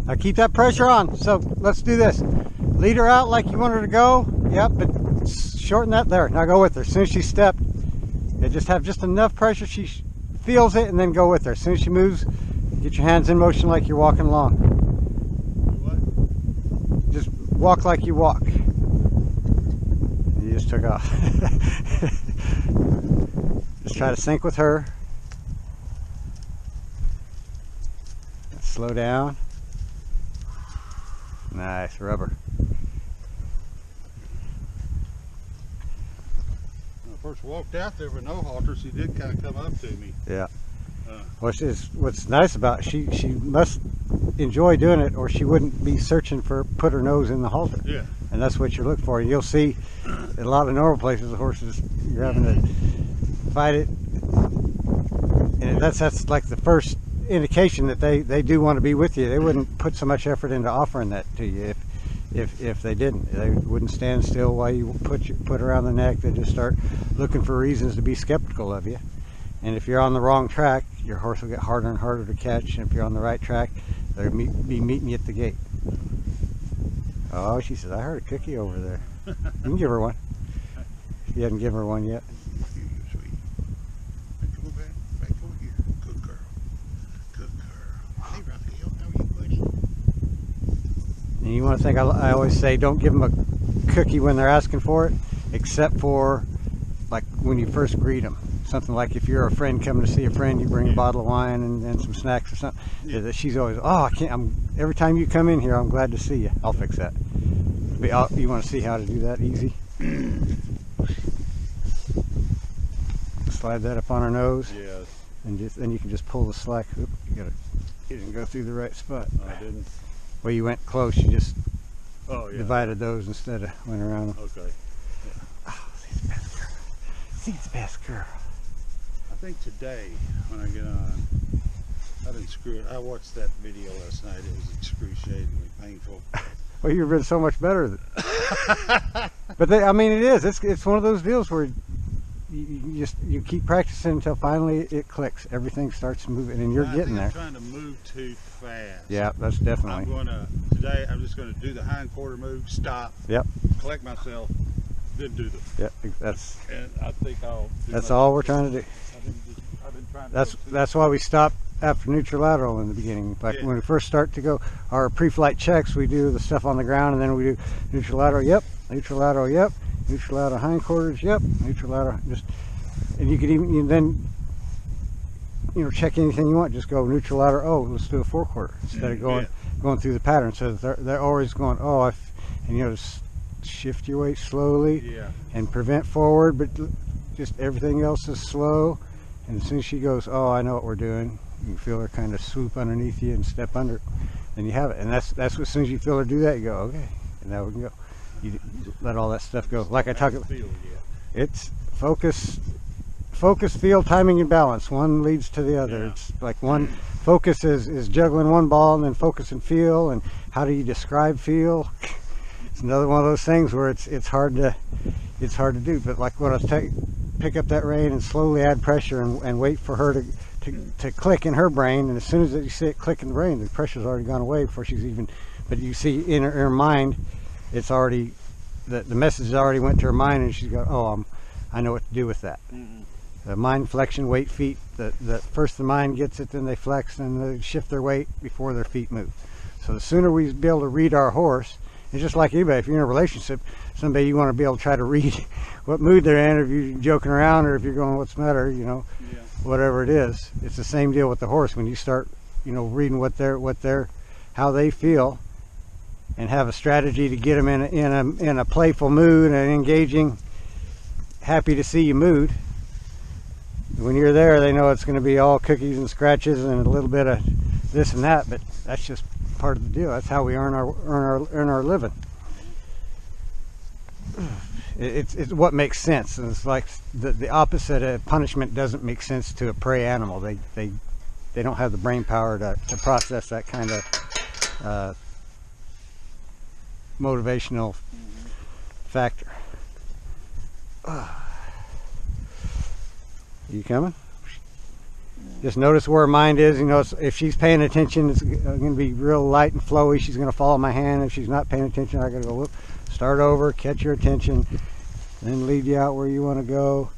Now keep that pressure on. So let's do this. Lead her out like you want her to go. Yep, but shorten that there. Now go with her. As soon as she stepped, just have just enough pressure. She feels it, and then go with her. As soon as she moves, get your hands in motion like you're walking along. What? Just walk like you walk. You just took off. Just try to sync with her. Slow down. Nice, rubber. When I first walked out there with no halter, she did kind of come up to me. Yeah. What's nice about it, she must enjoy doing it, or she wouldn't be searching for put her nose in the halter. Yeah. And that's what you look for. And you'll see in a lot of normal places, the horses, you're having to fight it, and that's like the first indication that they do want to be with you. They wouldn't put so much effort into offering that to you if they didn't. They wouldn't stand still while you put around the neck. They just start looking for reasons to be skeptical of you. And if you're on the wrong track, your horse will get harder and harder to catch. And if you're on the right track, they'll be meeting you at the gate. Oh, she says, I heard a cookie over there. You can give her one. You haven't given her one yet. And you want to think, I always say, don't give them a cookie when they're asking for it, except for like when you first greet them. Something like if you're a friend coming to see a friend, you bring a bottle of wine and some snacks or something. Yeah. She's always, oh, I can't. Every time you come in here, I'm glad to see you. I'll fix that. But you want to see how to do that easy? Slide that up on her nose. Yeah. And then you can just pull the slack. Oop, you didn't go through the right spot. No, I didn't. Well, you went close. You just divided those instead of went around them. Okay. Yeah. Oh, she's the best girl. She's the best girl. I think today, when I get on, I didn't screw it. I watched that video last night. It was excruciatingly painful. Well, you've been so much better. But I mean, it is. It's one of those deals where you keep practicing until finally it clicks. Everything starts moving, and you're getting there. I'm trying to move too fast. Yeah, that's definitely. Today I'm just gonna do the hind quarter move, stop. Yep. Collect myself, then do the. Yep. That's. And I think I'll. That's all we're trying to do. I've been trying to. That's why we stopped after neutrolateral in the beginning. Like when we first start to go our pre-flight checks, we do the stuff on the ground, and then we do neutrolateral. Yep. Neutrolateral. Yep. Neutrolateral hindquarters, yep. Neutrolateral, and you could even then, check anything you want. Just go neutrolateral. Oh, let's do a forequarter instead of going through the pattern. So they're always going. Oh, and just shift your weight slowly. Yeah. And prevent forward, but just everything else is slow. And as soon as she goes, oh, I know what we're doing. You can feel her kind of swoop underneath you and step under. Then you have it. And that's what, as soon as you feel her do that, you go, okay, and now we can go. You let all that stuff go. Like I talk about, it's focus, feel, timing, and balance. One leads to the other. Yeah. It's like one focus is juggling one ball, and then focus and feel, and how do you describe feel? It's another one of those things where it's hard to do. But like when I pick up that rein and slowly add pressure and wait for her to click in her brain, and as soon as you see it click in the brain, the pressure's already gone away before she's even. But you see in her mind. It's already, the message already went to her mind, and she's got, oh, I know what to do with that. Mm-hmm. The mind flexion, weight, feet, the first the mind gets it, then they flex, and they shift their weight before their feet move. So the sooner we be able to read our horse, it's just like anybody, if you're in a relationship, somebody you want to be able to try to read what mood they're in, or if you're joking around, or if you're going, what's the matter, whatever it is. It's the same deal with the horse. When you start, reading how they feel, and have a strategy to get them in a playful mood and engaging, happy to see you mood. When you're there, they know it's going to be all cookies and scratches and a little bit of this and that, but that's just part of the deal. That's how we earn our living. It's what makes sense, and it's like the opposite of punishment doesn't make sense to a prey animal. They don't have the brain power to process that kind of motivational factor. You coming? Just notice where her mind is. You know, if she's paying attention, it's going to be real light and flowy. She's going to follow my hand. If she's not paying attention, I got to go, whoop, start over, catch your attention, then lead you out where you want to go.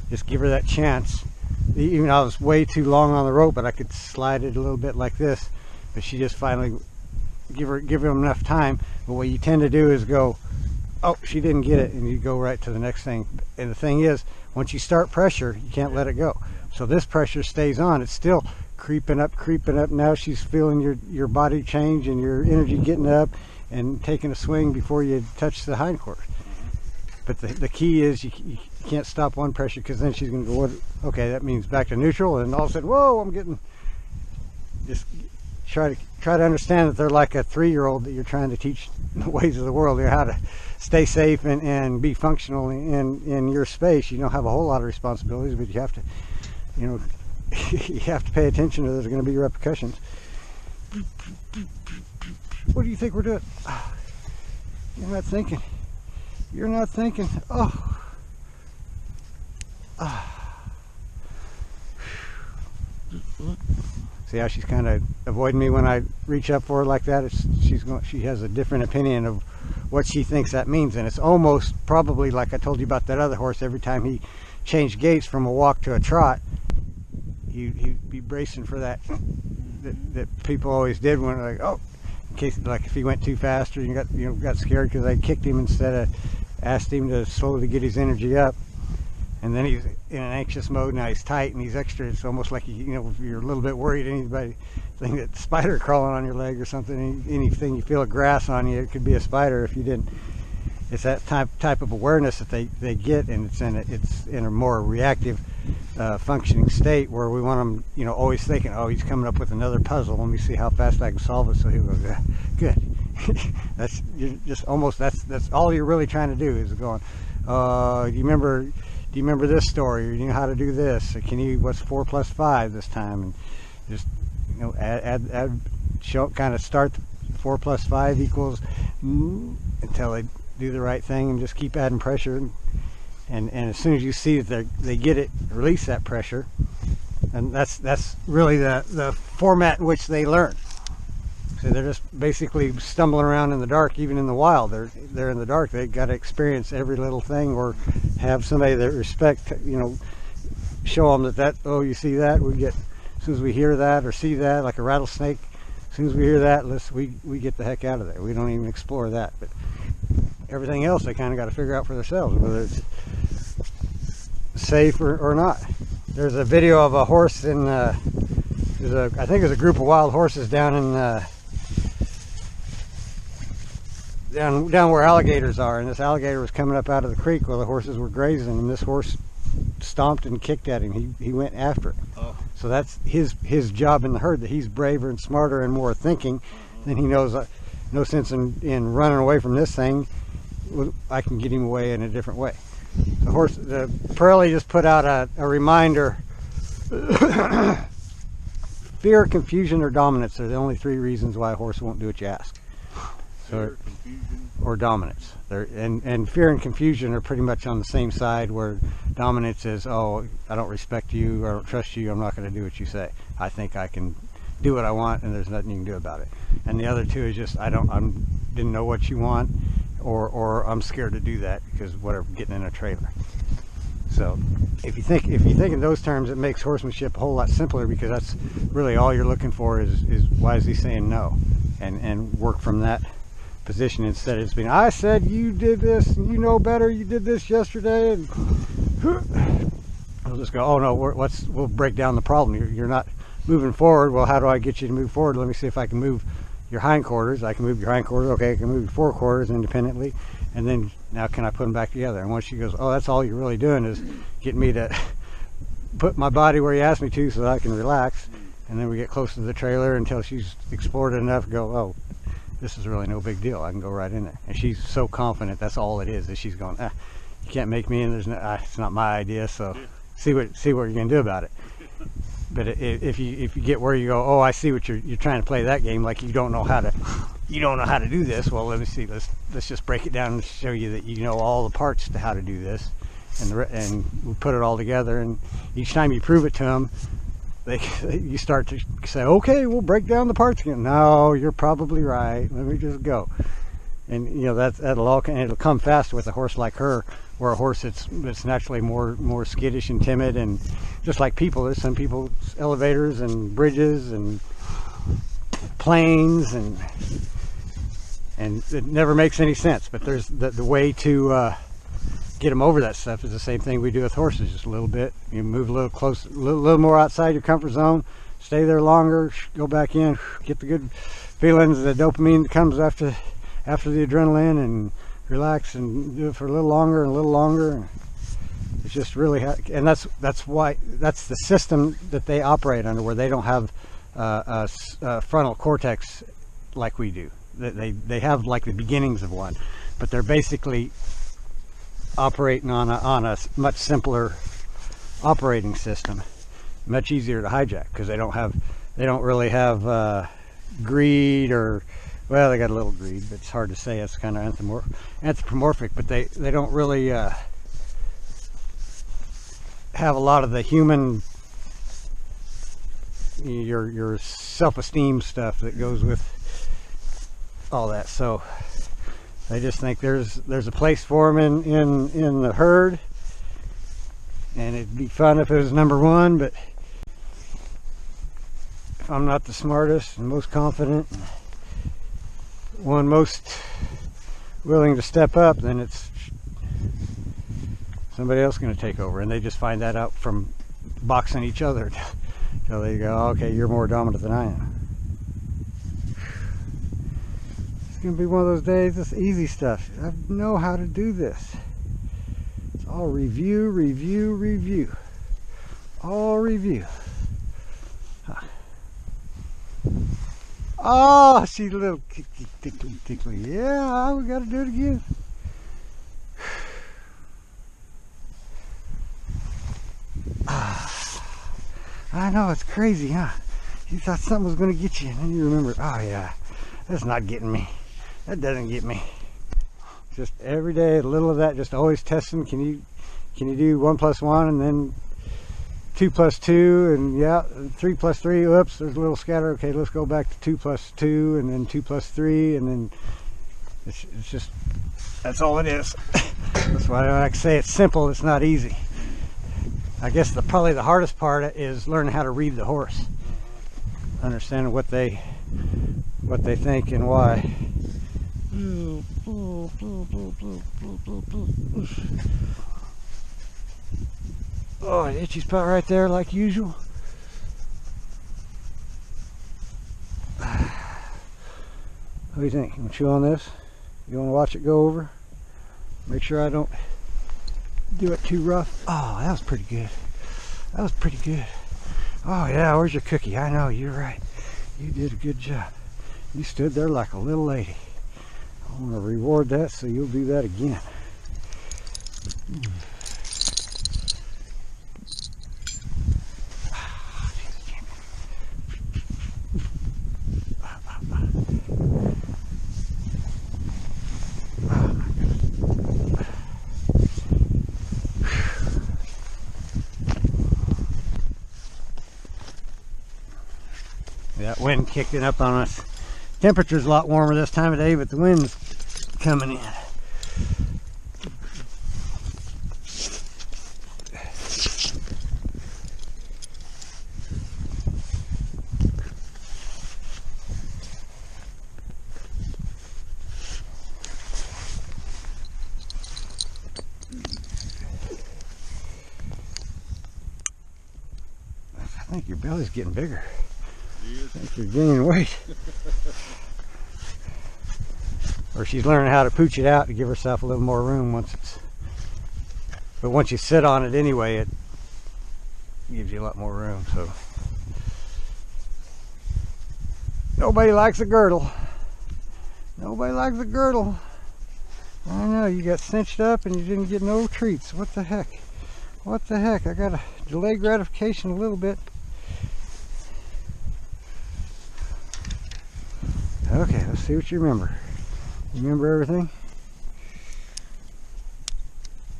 Just give her that chance. Even I was way too long on the rope, but I could slide it a little bit like this. But she just finally give him enough time. But what you tend to do is go, oh, she didn't get it, and you go right to the next thing. And the thing is, once you start pressure, you can't let it go. So this pressure stays on. It's still creeping up. Now she's feeling your body change and your energy getting up and taking a swing before you touch the hindquarters. But the key is you can't stop one pressure, because then she's going to go, okay, that means back to neutral, and all of a sudden, whoa, I'm getting. Just try to understand that they're like a 3-year-old that you're trying to teach the ways of the world. They're how to stay safe and be functional in your space. You don't have a whole lot of responsibilities, but you have to, you know, you have to pay attention, or there's going to be repercussions. What do you think we're doing? You're not thinking. You're not thinking. Oh. See how she's kind of avoiding me when I reach up for her like that? She has a different opinion of what she thinks that means, and it's almost probably like I told you about that other horse. Every time he changed gaits from a walk to a trot, he'd be bracing for that people always did when, like, oh, in case, like if he went too fast, or you got scared because I kicked him instead of asked him to slowly get his energy up. And then he's in an anxious mode. Now he's tight and he's extra. It's almost like, you know, if you're a little bit worried, anybody think that spider crawling on your leg or something, anything you feel a grass on you, it could be a spider if you didn't. It's that type of awareness that they get, and it's in a more reactive functioning state, where we want them, you know, always thinking, oh, he's coming up with another puzzle. Let me see how fast I can solve it. So he'll go, yeah, good. That's all you're really trying to do is going, do you remember this story? Or you know how to do this? Or what's 4 + 5 this time? And just, you know, add show, kind of start 4 + 5 equals until they do the right thing, and just keep adding pressure. And as soon as you see that they get it, release that pressure. And that's really the format in which they learn. So they're just basically stumbling around in the dark. Even in the wild, they're in the dark. They got to experience every little thing, or have somebody that respect, you know, show them that oh, you see that, as soon as we hear that or see that, like a rattlesnake, as soon as we hear that, we get the heck out of there. We don't even explore that. But everything else they kind of got to figure out for themselves, whether it's safe or not. There's a video of a horse in I think there's a group of wild horses down in down where alligators are, and this alligator was coming up out of the creek while the horses were grazing, and this horse stomped and kicked at him. He went after it. Oh. So that's his job in the herd, that he's braver and smarter and more thinking. Then he knows no sense in running away from this thing. I can get him away in a different way. The Pirelli just put out a reminder. Fear, confusion, or dominance are the only 3 reasons why a horse won't do what you ask. So, or dominance. And fear and confusion are pretty much on the same side, where dominance is, oh, I don't respect you, I don't trust you, I'm not going to do what you say. I think I can do what I want, and there's nothing you can do about it. And the other 2 is just, I didn't know what you want, or I'm scared to do that because whatever, getting in a trailer. So if you think in those terms, it makes horsemanship a whole lot simpler, because that's really all you're looking for is why is he saying no, and work from that position, instead of just being, I said you did this, and you know better, you did this yesterday, and we'll just go, oh no, we'll break down the problem. You're not moving forward. Well, how do I get you to move forward? Let me see if I can move your hindquarters. I can move your hindquarters. Okay, I can move your forequarters independently, and then now can I put them back together? And once she goes, oh, that's all you're really doing is getting me to put my body where you asked me to, so that I can relax. And then we get close to the trailer until she's explored it enough to go, oh, this is really no big deal, I can go right in there. And she's so confident that's all it is, that she's going, you can't make me, and it's not my idea, so see what you're gonna do about it. But if you get where you go, oh, I see what you're trying to play that game, like you don't know how to do this. Well, let me see, let's just break it down and show you that you know all the parts to how to do this, and we put it all together. And each time you prove it to them, you start to say, okay, we'll break down the parts again. No, you're probably right. Let me just go. And you know it'll come fast with a horse like her, or a horse that's naturally more skittish and timid, and just like people. There's some people, elevators and bridges and planes, and it never makes any sense. But there's the way to get them over that stuff is the same thing we do with horses. Just a little bit. You move a little close, a little more outside your comfort zone. Stay there longer. Go back in. Get the good feelings, the dopamine that comes after the adrenaline, and relax and do it for a little longer and a little longer. It's just really, and that's why that's the system that they operate under, where they don't have a frontal cortex like we do. They have like the beginnings of one, but they're basically operating on a much simpler operating system, much easier to hijack, because they don't really have greed, or well, they got a little greed, but it's hard to say. It's kind of anthropomorphic, but they don't really have a lot of the human, your self-esteem stuff that goes with all that. So I just think there's a place for them in the herd, and it'd be fun if it was number one. But if I'm not the smartest and most confident, one most willing to step up, then it's somebody else going to take over. And they just find that out from boxing each other till they go, okay, you're more dominant than I am. It's going to be one of those days. This easy stuff, I know how to do this. It's all review, all review. Oh, she's a little tickly. Yeah, we got to do it again. I know, it's crazy, huh? You thought something was going to get you, and then you remember, oh yeah, that's not getting me. That doesn't get me. Just every day, a little of that, just always testing. Can you do 1 + 1, and then 2 + 2, and yeah, 3 + 3. Oops, there's a little scatter. Okay, let's go back to 2 + 2, and then 2 + 3, and then it's just, that's all it is. That's why I like to say it's simple. It's not easy. I guess probably the hardest part is learning how to read the horse, understanding what they think and why. Oh, an itchy spot right there, like usual. What do you think? You want to chew on this? You want to watch it go over? Make sure I don't do it too rough. Oh, that was pretty good. That was pretty good. Oh yeah, where's your cookie? I know, you're right. You did a good job. You stood there like a little lady. I want to reward that, so you'll do that again. That wind kicking up on us. Temperature's a lot warmer this time of day, but the wind's coming in. I think your belly's getting bigger. I think you're gaining weight. Or she's learning how to pooch it out to give herself a little more room but once you sit on it anyway, it gives you a lot more room. So nobody likes a girdle. Nobody likes a girdle. I know, you got cinched up and you didn't get no treats. What the heck? What the heck? I gotta delay gratification a little bit. Okay, let's see what you remember. You remember everything?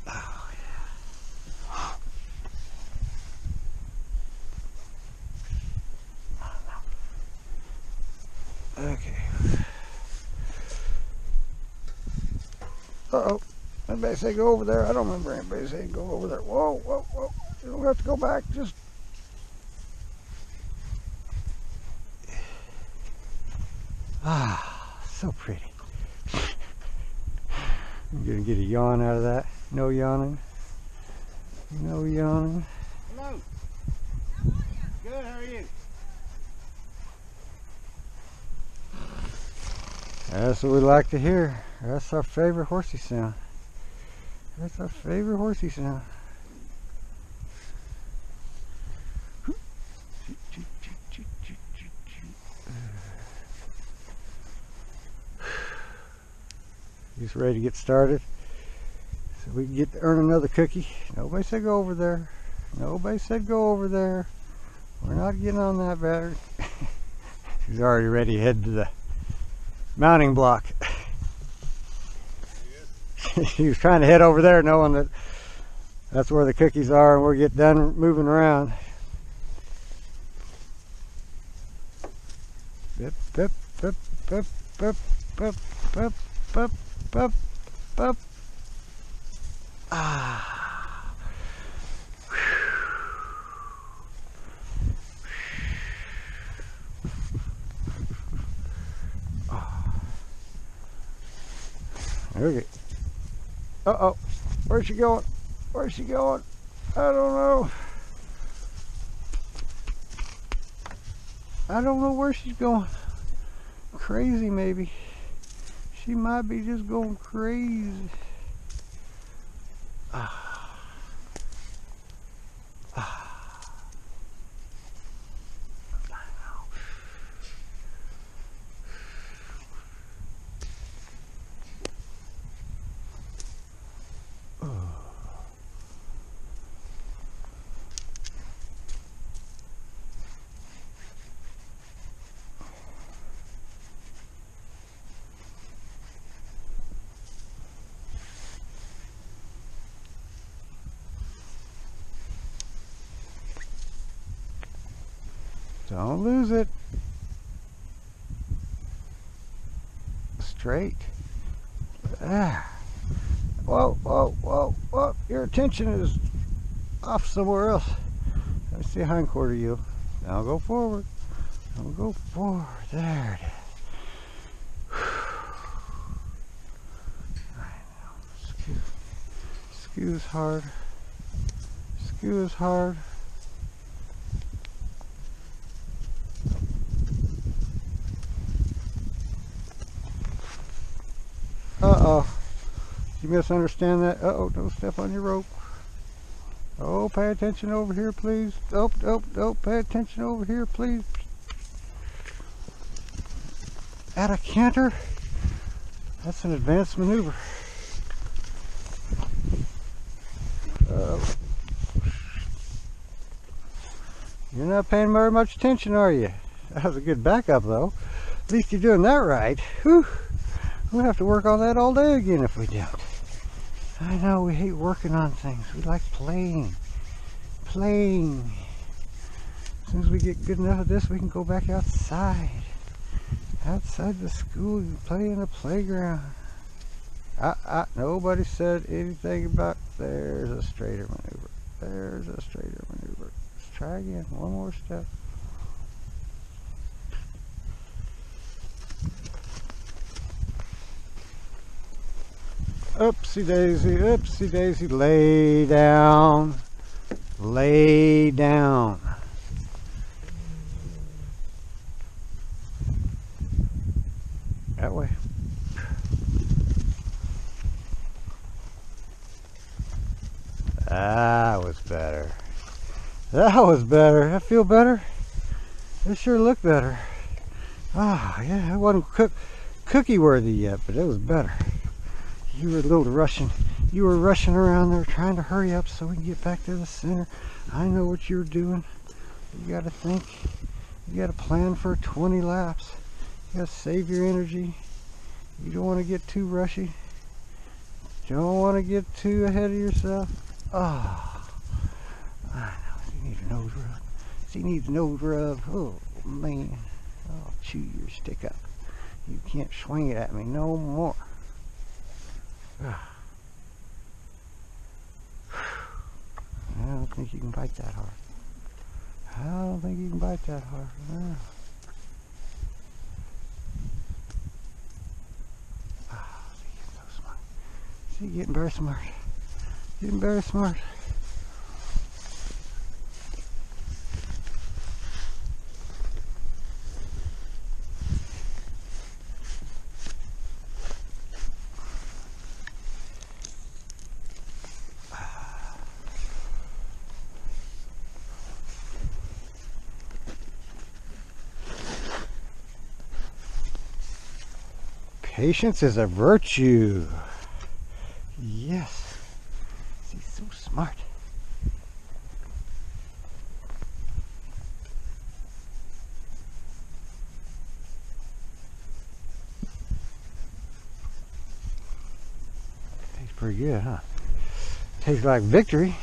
Oh, yeah. Okay. Uh-oh. Anybody say go over there? I don't remember anybody saying go over there. Whoa, whoa, whoa. You don't have to go back. Just... Ah, so pretty. I'm going to get a yawn out of that. No yawning. No yawning. Hello. Good, how are you? That's what we like to hear. That's our favorite horsey sound. That's our favorite horsey sound. Just ready to get started so we can get to earn another cookie. Nobody said go over there. Nobody said go over there. We're not getting on that battery. He's already ready to head to the mounting block. He was trying to head over there knowing that that's where the cookies are and we'll get done moving around. Bip, bip, bip, bip, bip, bip, bip, bip, bip, bip. Ah. Okay. Uh-oh. Where's she going? Where's she going? I don't know. I don't know where she's going. Crazy, maybe. She might be just going crazy. Ah. Ah. Don't lose it. Straight. Ah. Whoa, whoa, whoa, whoa. Your attention is off somewhere else. Let me see a hind quarter yield. Now go forward. Now go forward. There it is. Skew is hard. Skew is hard. Uh-oh. You misunderstand that? Uh-oh, don't step on your rope. Oh, pay attention over here, please. Oh, oh, oh, pay attention over here, please. At a canter? That's an advanced maneuver. You're not paying very much attention, are you? That was a good backup, though. At least you're doing that right. Whew. We'll have to work on that all day again if we don't. I know, we hate working on things. We like playing. Playing. As soon as we get good enough of this, we can go back outside. Outside the school and play in the playground. Nobody said anything about there's a straighter maneuver. There's a straighter maneuver. Let's try again. One more step. Oopsie daisy, lay down, lay down. That way. That was better. That was better. I feel better. It sure looked better. Ah, yeah, it wasn't cookie worthy yet, but it was better. You were a little rushing. You were rushing around there trying to hurry up so we can get back to the center. I know what you were doing. You got to think. You got to plan for 20 laps. You got to save your energy. You don't want to get too rushy. You don't want to get too ahead of yourself. Oh, I know. She needs a nose rub. She needs a nose rub. Oh, man. I'll chew your stick up. You can't swing it at me no more. I don't think you can bite that hard. I don't think you can bite that hard. No. See, getting very smart. Getting very smart. Patience is a virtue. Yes. He's so smart. Tastes pretty good, huh? Tastes like victory.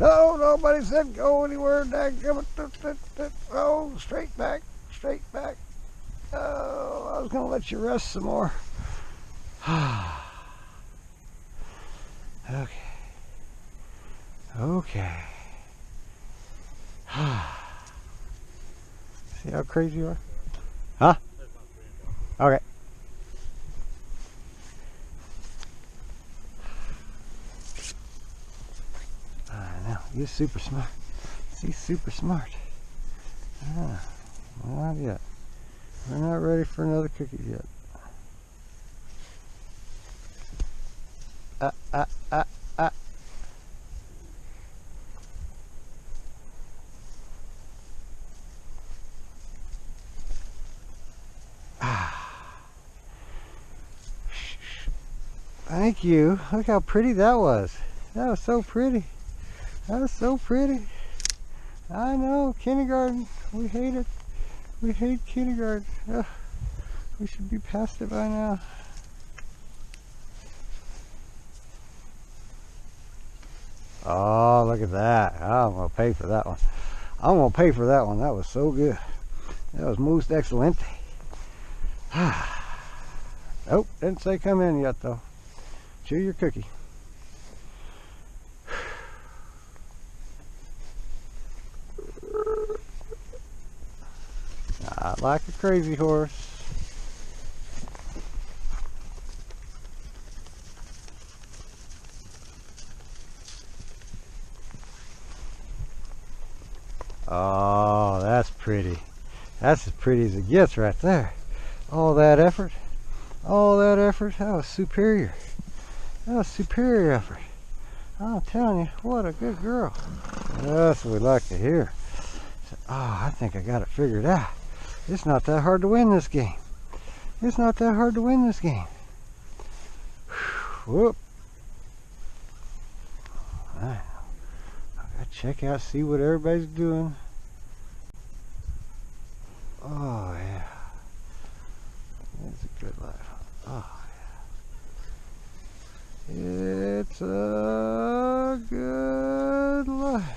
Oh, nobody said go anywhere. Oh, straight back, straight back. Oh, I was going to let you rest some more. Okay. Okay. See how crazy you are? Huh? Okay. I know. You're super smart. He's super smart. Not yet. We're not ready for another cookie yet. Thank you. Look how pretty that was. That was so pretty. That was so pretty. I know, kindergarten. We hate it. We hate kindergarten. Ugh. We should be past it by now. Oh, look at that. I'm going to pay for that one. I'm going to pay for that one. That was so good. That was most excellent. Oh, didn't say come in yet though. Chew your cookie. Not like a crazy horse. Oh, that's pretty. That's as pretty as it gets right there. All that effort. All that effort. That was superior. That was superior effort. I'm telling you, what a good girl. That's what we like to hear. So, oh, I think I got it figured out. It's not that hard to win this game. It's not that hard to win this game. Whoop. I gotta check out, see what everybody's doing. Oh yeah. It's a good life. Oh yeah. It's a good life.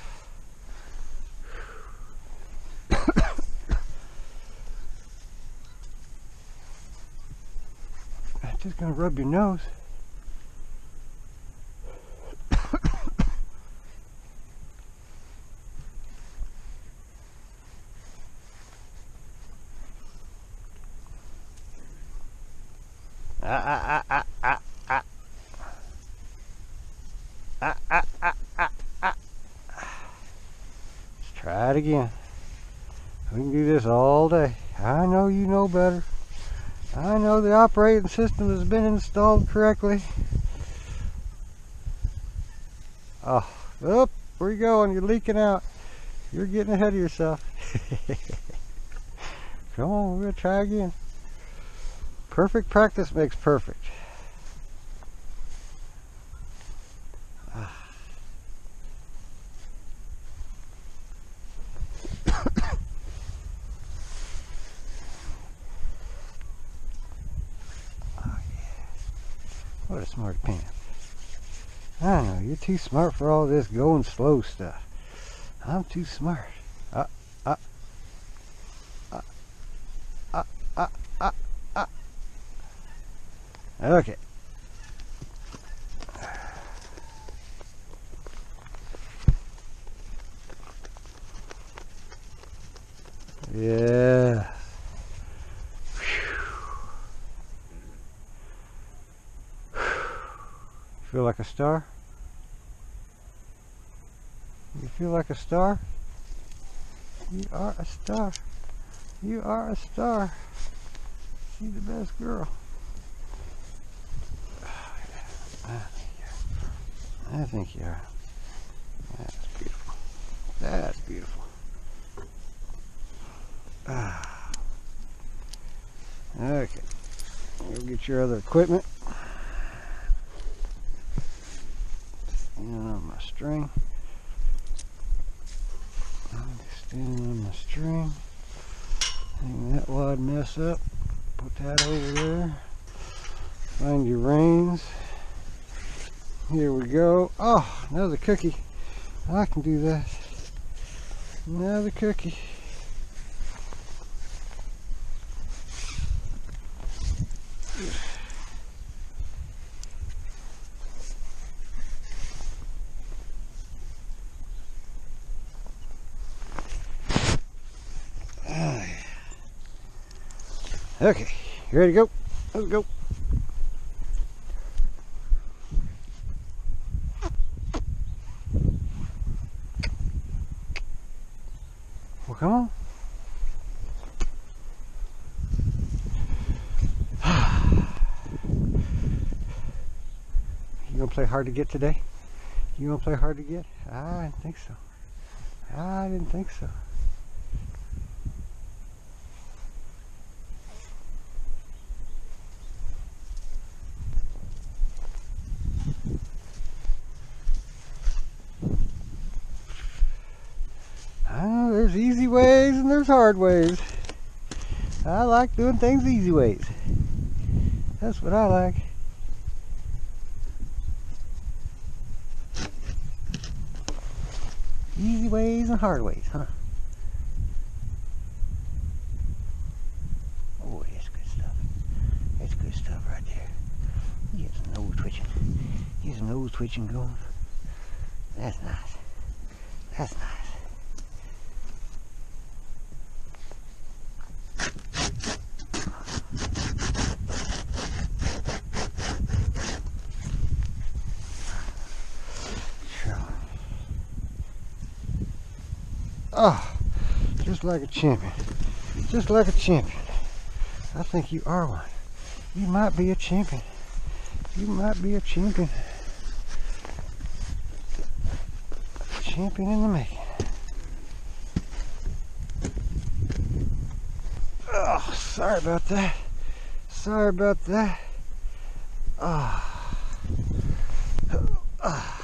I'm just gonna rub your nose. Let's try it again. We can do this all day. I know you know better. I know the operating system has been installed correctly. Oh, where are you going? You're leaking out. You're getting ahead of yourself. Come on, we're going to try again. Perfect practice makes perfect. What a smart pants. I know, you're too smart for all this going slow stuff. I'm too smart. Okay. Yeah. Feel like a star? You feel like a star? You are a star. You are a star. She's the best girl. I think you are. That's beautiful. That's beautiful. Okay. Go get your other equipment. Stand on my string. Stand on my string. Hang that wide mess up. Put that over there. Find your reins. Here we go. Oh, another cookie. I can do that. Another cookie. Okay, you ready to go? Let's go. Well, come on. You gonna play hard to get today? You gonna play hard to get? I didn't think so. I didn't think so. There's easy ways and there's hard ways. I like doing things easy ways. That's what I like. Easy ways and hard ways, huh? Oh, that's good stuff. That's good stuff right there. He has a nose twitching. He has a nose twitching going. That's nice. That's nice. Oh, just like a champion. Just like a champion. I think you are one. You might be a champion. You might be a champion. Champion in the making. Oh, sorry about that. Sorry about that. Oh. Oh.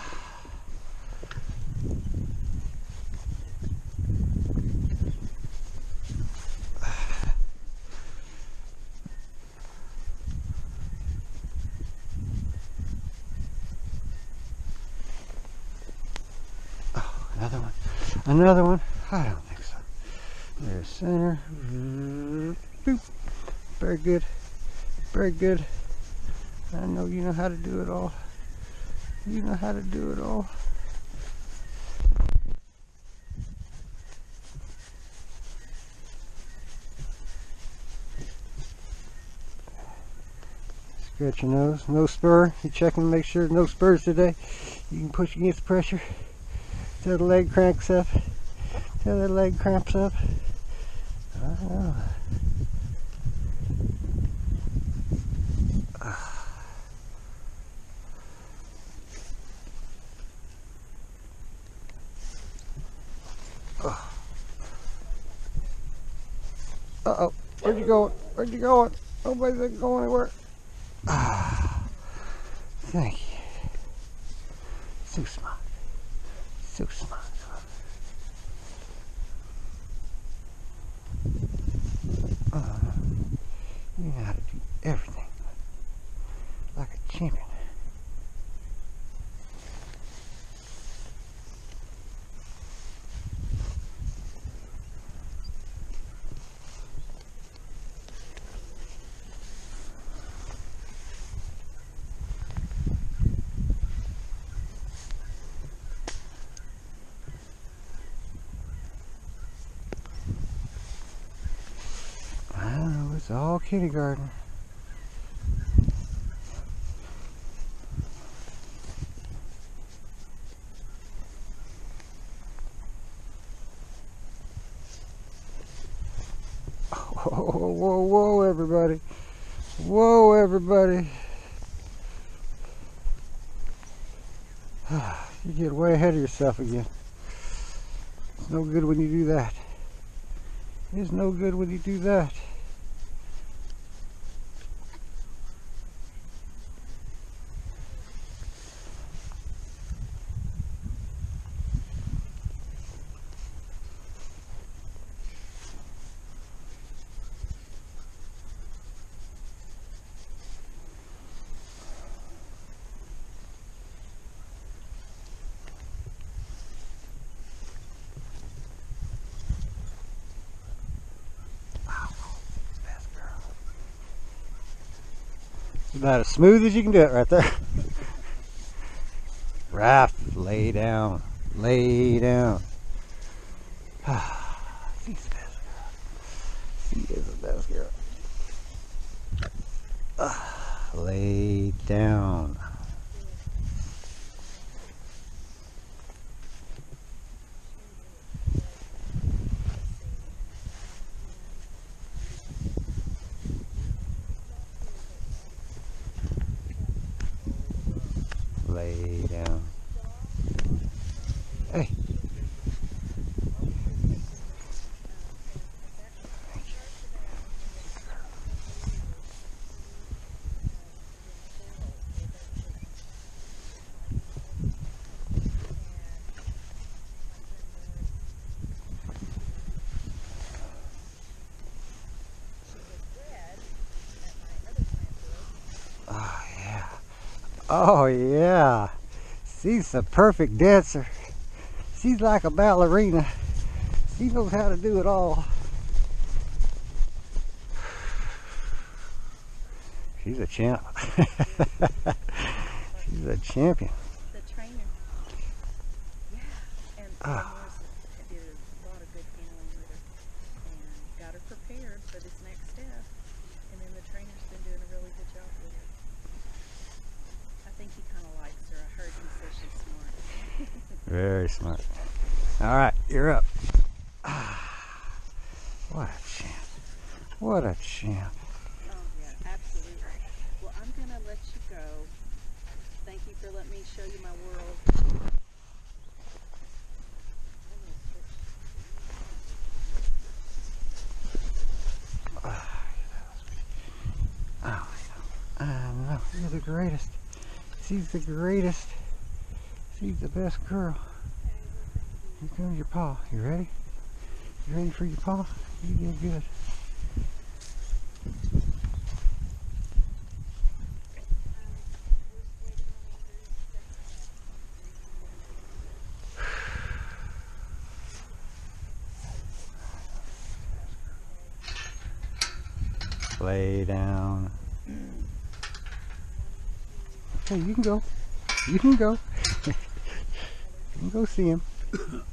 Another one. Another one. I don't think so. There's center. Boop. Very good. Very good. I know you know how to do it all. You know how to do it all. Scratch your nose. No spur. You checking to make sure no spurs today. You can push against the pressure. Till the leg cranks up. Till the leg cramps up. Oh. Uh-oh. Where'd you going? Where'd you going? Nobody's going anywhere. Thank you. So smart. So smart. You know how to do everything like a champion. It's all kindergarten. Whoa, whoa, whoa, everybody. Whoa, everybody. You get way ahead of yourself again. It's no good when you do that. It's no good when you do that. About as smooth as you can do it right there. Raph, lay down. Lay down. She's the best girl. She is the best girl. Lay down. Lay down. Hey. Oh yeah. Oh yeah. She's the perfect dancer. She's like a ballerina. She knows how to do it all. She's a champ. She's a champion. The trainer. Yeah. And did a lot of good handling with her and got her prepared for this next step. And then the trainer's been doing a really good job with her. I think he kind of likes her. I heard he says she's smart. Very smart. All right, you're up. What a champ. What a champ. Oh, yeah, absolutely. Well, I'm going to let you go. Thank you for letting me show you my world. Oh, I know. You're the greatest. She's the greatest. She's the best girl. Here comes your paw. You ready? You ready for your paw? You did good. Lay down. Okay, you can go. You can go. You can go see him.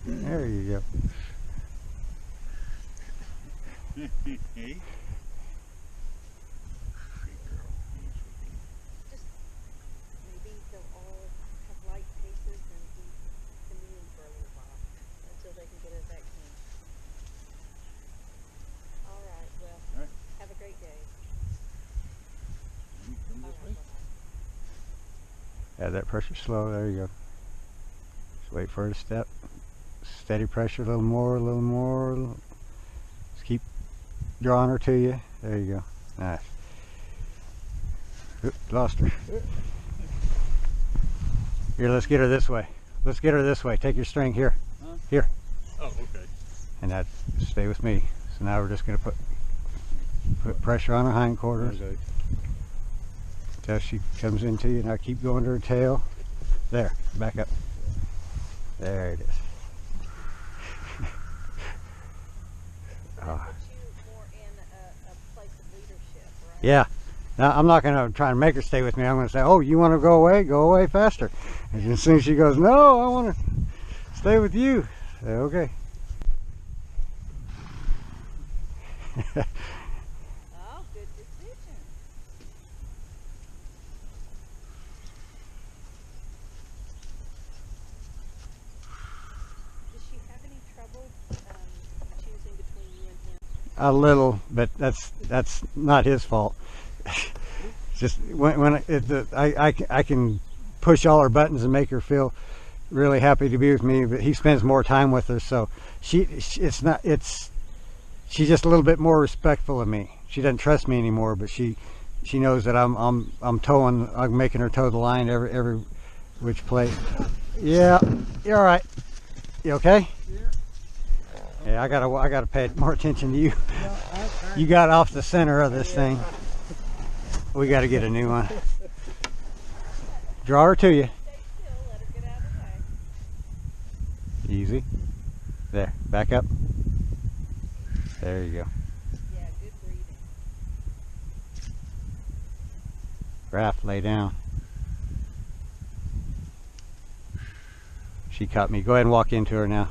There you go. Maybe they'll all have light paces and be immune for a little while until they can get a vaccine. All right, well, All right. have a great day. Come All this right, way. bye-bye. Add that pressure slow. There you go. Just wait for her to step. Steady pressure, a little more, a little more. Just keep drawing her to you. There you go. Nice. Oop, lost her. Here, let's get her this way. Let's get her this way. Take your string here. Huh? Here. Oh, okay. And that, stay with me. So now we're just going to put pressure on her hindquarters Okay. until she comes into you. Now keep going to her tail. There, back up. There it is. Put you more in a place of leadership, right? Yeah. Now, I'm not going to try and make her stay with me. I'm going to say, oh, you want to go away? Go away faster. And as soon as she goes, no, I want to stay with you. Say, okay. Oh, a little, but that's not his fault. Just when I can push all her buttons and make her feel really happy to be with me, but he spends more time with her, so she's just a little bit more respectful of me. She doesn't trust me anymore, but she knows that I'm making her toe the line every which place. Yeah, you're all right. You okay? Yeah, I gotta pay more attention to you. You got off the center of this thing. We gotta get a new one. Draw her to you. Stay still, let her get out of the way. Easy. There, back up. There you go. Yeah, good breathing. Raph, lay down. She caught me. Go ahead and walk into her now.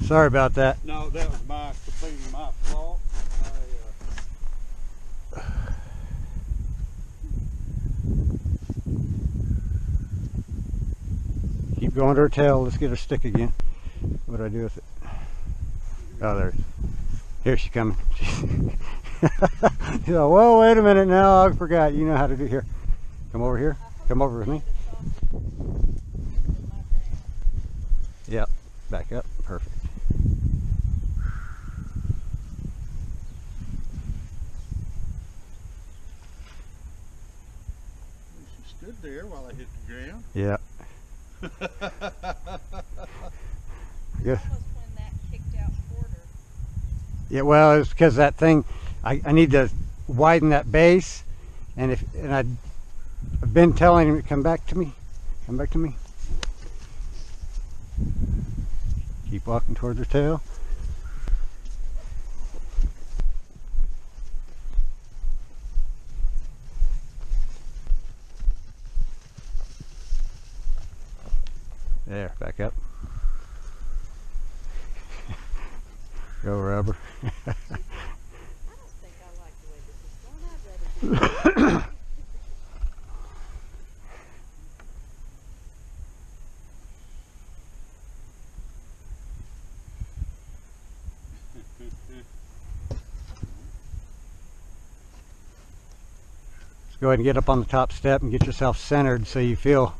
Sorry about that. No, that was completely my fault. Keep going to her tail. Let's get her stick again. What do I do with it? Oh, there. Here she's coming. She's like, whoa, wait a minute now. I forgot. You know how to do here. Come over here. Come over with me. Yep. Back up. Perfect. She stood there while I hit the ground. Yep. Yeah. Almost when that kicked out quarter. Yeah, well, it's because that thing, I need to widen that base, and I've been telling him to come back to me. Keep walking towards her tail. There, back up. Go, Rubber. I don't think I like the way this is going. I'd rather do Let's go ahead and get up on the top step and get yourself centered so you feel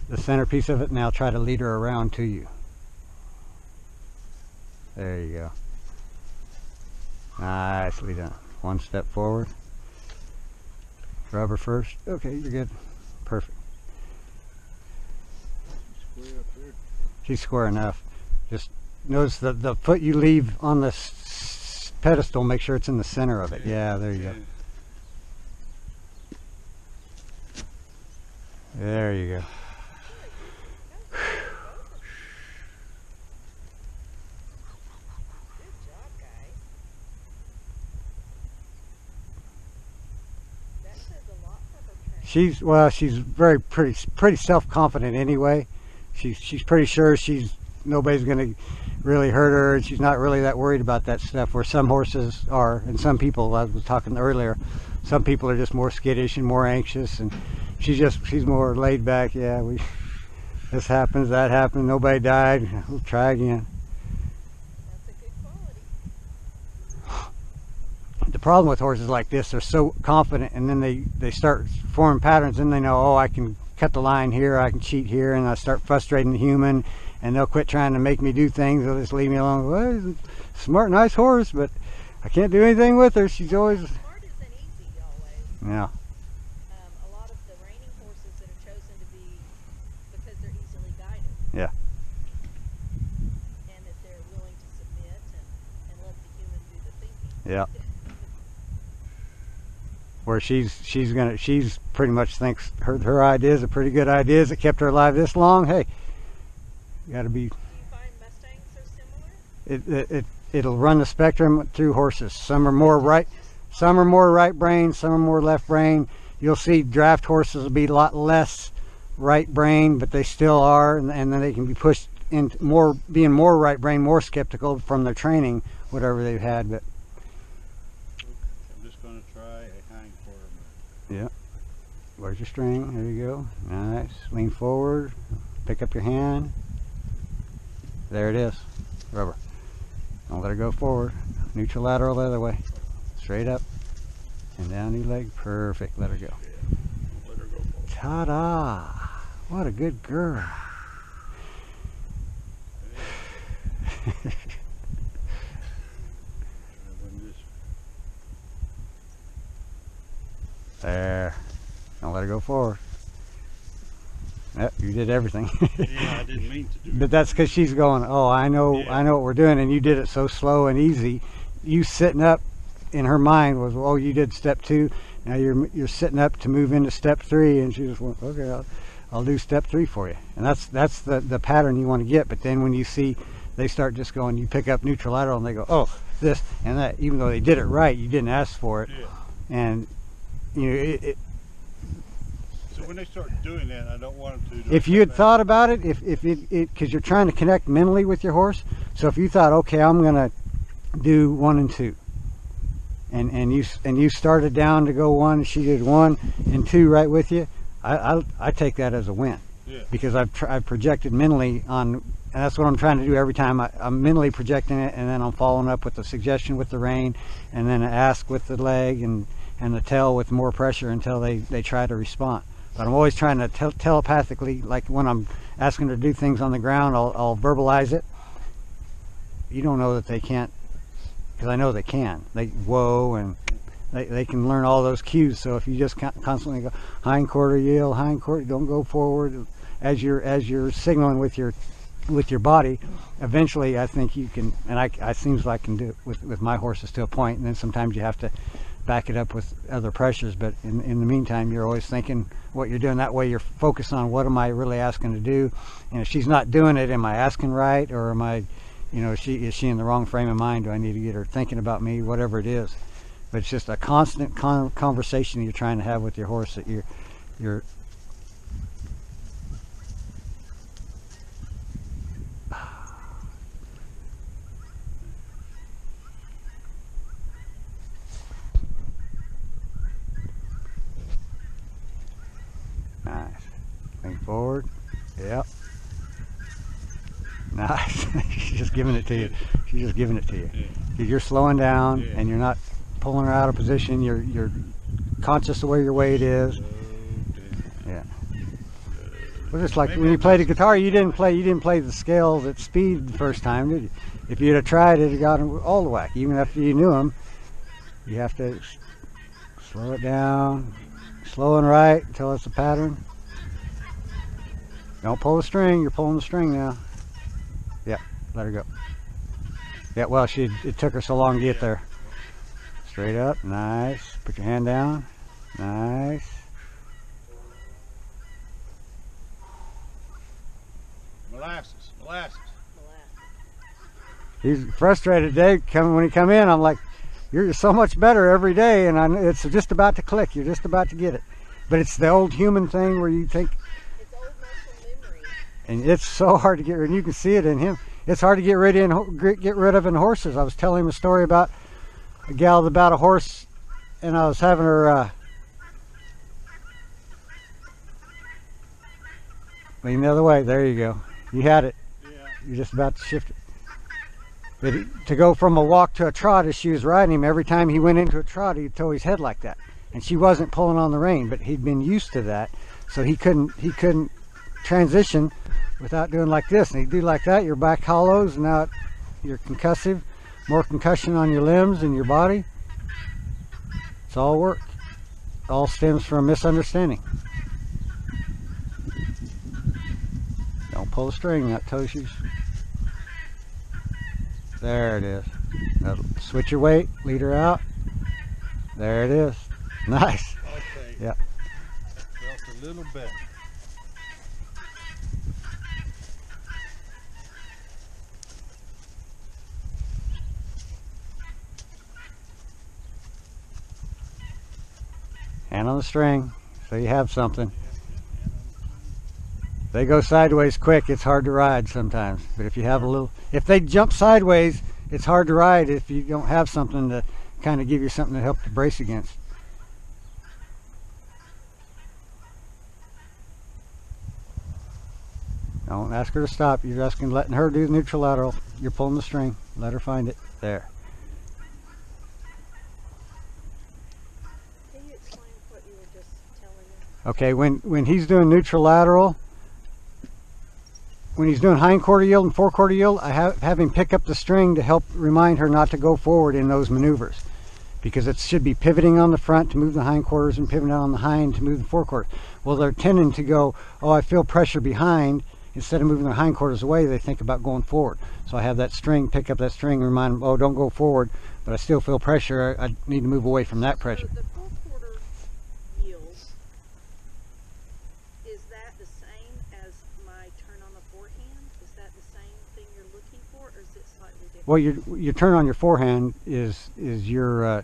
the centerpiece of it. Now try to lead her around to you. There you go. Nicely done. One step forward. Rubber first. Okay, you're good. Perfect. Square up there. She's square enough. Just notice the foot you leave on the pedestal, make sure it's in the center of it. Yeah, there you go. There you go. Good job, guys. That says a lot for her training. She's very pretty self-confident anyway. She's pretty sure nobody's gonna really hurt her, and she's not really that worried about that stuff, where some horses are, and some people, I was talking earlier, some people are just more skittish and more anxious, and she's more laid back. Yeah, this happens, that happened, nobody died, we'll try again. That's a good quality. The problem with horses like this, they're so confident, and then they start forming patterns, and they know, oh, I can cut the line here, I can cheat here, and I start frustrating the human, and they'll quit trying to make me do things. They'll just leave me alone. Well, he's a smart, nice horse, but I can't do anything with her. She's always... Smart isn't easy always. Yeah. A lot of the reining horses that are chosen to be because they're easily guided. Yeah. And that they're willing to submit and let the human do the thinking. Yeah. Where she's pretty much thinks her ideas are pretty good ideas that kept her alive this long. Hey, you got to be. Do you find Mustangs are similar? It'll run the spectrum through horses. Some are more right brain, some are more left brain. You'll see draft horses will be a lot less right brain, but they still are, and then they can be pushed into being more right brain, more skeptical from their training, whatever they've had. But I'm just going to try a hang quarter. yeah, where's your string? There you go. Nice. Lean forward. Pick up your hand. There it is. Rubber. Don't let her go forward. Neutral lateral the other way. Straight up. And down the leg. Perfect. Let her go. Let her go forward. Ta-da! What a good girl. There. Don't let her go forward. Yep, you did everything. Yeah, I didn't mean to do But that's because she's going, oh, I know, Yeah. I know what we're doing, and you did it so slow and easy. You sitting up in her mind was, oh, you did step 2. Now you're sitting up to move into step 3, and she just went, okay, I'll do step 3 for you. And that's the pattern you want to get. But then when you see they start just going, you pick up neutral lateral, and they go, oh, this and that. Even though they did it right, you didn't ask for it, Yeah. and you know So when they start doing that, I don't want them to. if you had thought about it, if it because you're trying to connect mentally with your horse. So if you thought, okay, I'm gonna do 1 and 2, and you started down to go 1, she did 1 and 2 right with you, I take that as a win. Yeah. Because I've projected mentally on, and that's what I'm trying to do every time. I'm mentally projecting it, and then I'm following up with the suggestion with the rein, and then I ask with the leg and the tail with more pressure until they try to respond. But I'm always trying to telepathically, like when I'm asking her to do things on the ground, I'll verbalize it. You don't know that they can't, because I know they can. They whoa, and they can learn all those cues. So if you just constantly go hind quarter yield, hind quarter, don't go forward, as you're signaling with your body, eventually I think you can, and I seems like I can do it with my horses to a point, and then sometimes you have to back it up with other pressures. But in the meantime, you're always thinking what you're doing. That way you're focused on what am I really asking to do, and if she's not doing it, am I asking right, or am I, you know, is she in the wrong frame of mind? Do I need to get her thinking about me? Whatever it is. But it's just a constant conversation you're trying to have with your horse, that you're nice. Lean forward. Yep. Nice. She's just giving it to you. She's just giving it to you. Yeah. You're slowing down, Yeah. and you're not pulling her out of position. You're conscious of where your weight is. Yeah. Well, just like when you played the guitar, you didn't play the scales at speed the first time, did you? If you'd have tried it, you got them all the whack. Even after you knew them, you have to slow it down, slow and right until it's a pattern. Don't pull the string. You're pulling the string now. Yep. Let her go. Yeah. Well, it took her so long to get there. Straight up. Nice. Put your hand down. Nice. Molasses. He's frustrated, Dave. When he come in, I'm like, you're so much better every day, and it's just about to click. You're just about to get it. But it's the old human thing where you think, It's old muscle memory. and it's so hard to get rid. And you can see it in him. It's hard to get rid of in horses. I was telling him a story about a gal about a horse, and I was having her lean the other way. There you go. You had it. Yeah. You're just about to shift it. But to go from a walk to a trot as she was riding him, every time he went into a trot, he'd throw his head like that. And she wasn't pulling on the rein, but he'd been used to that. So he couldn't transition without doing like this. And he'd do like that, your back hollows, and now you're concussive, more concussion on your limbs and your body. It's all work. It all stems from misunderstanding. Don't pull the string, that toe shoes. There it is. Now switch your weight, lead her out. There it is. Nice. Okay. Yeah. That felt a little better. Hand on the string, so you have something. If they go sideways quick, it's hard to ride sometimes. But if you have if they jump sideways, it's hard to ride if you don't have something to kind of give you something to help to brace against. Don't ask her to stop. You're letting her do the neutral lateral. You're pulling the string. Let her find it. There. Okay, when he's doing neutral lateral, when he's doing hind quarter yield and fore quarter yield, I have him pick up the string to help remind her not to go forward in those maneuvers, because it should be pivoting on the front to move the hind quarters and pivoting on the hind to move the fore quarters. Well, they're tending to go, oh, I feel pressure behind. Instead of moving their hind quarters away, they think about going forward. So I have that string, pick up that string, and remind them, oh, don't go forward, but I still feel pressure. I need to move away from that pressure. So the fore quarter yield, is that the same as my turn on the forehand? Is that the same thing you're looking for, or is it slightly different? Well, your turn on your forehand is your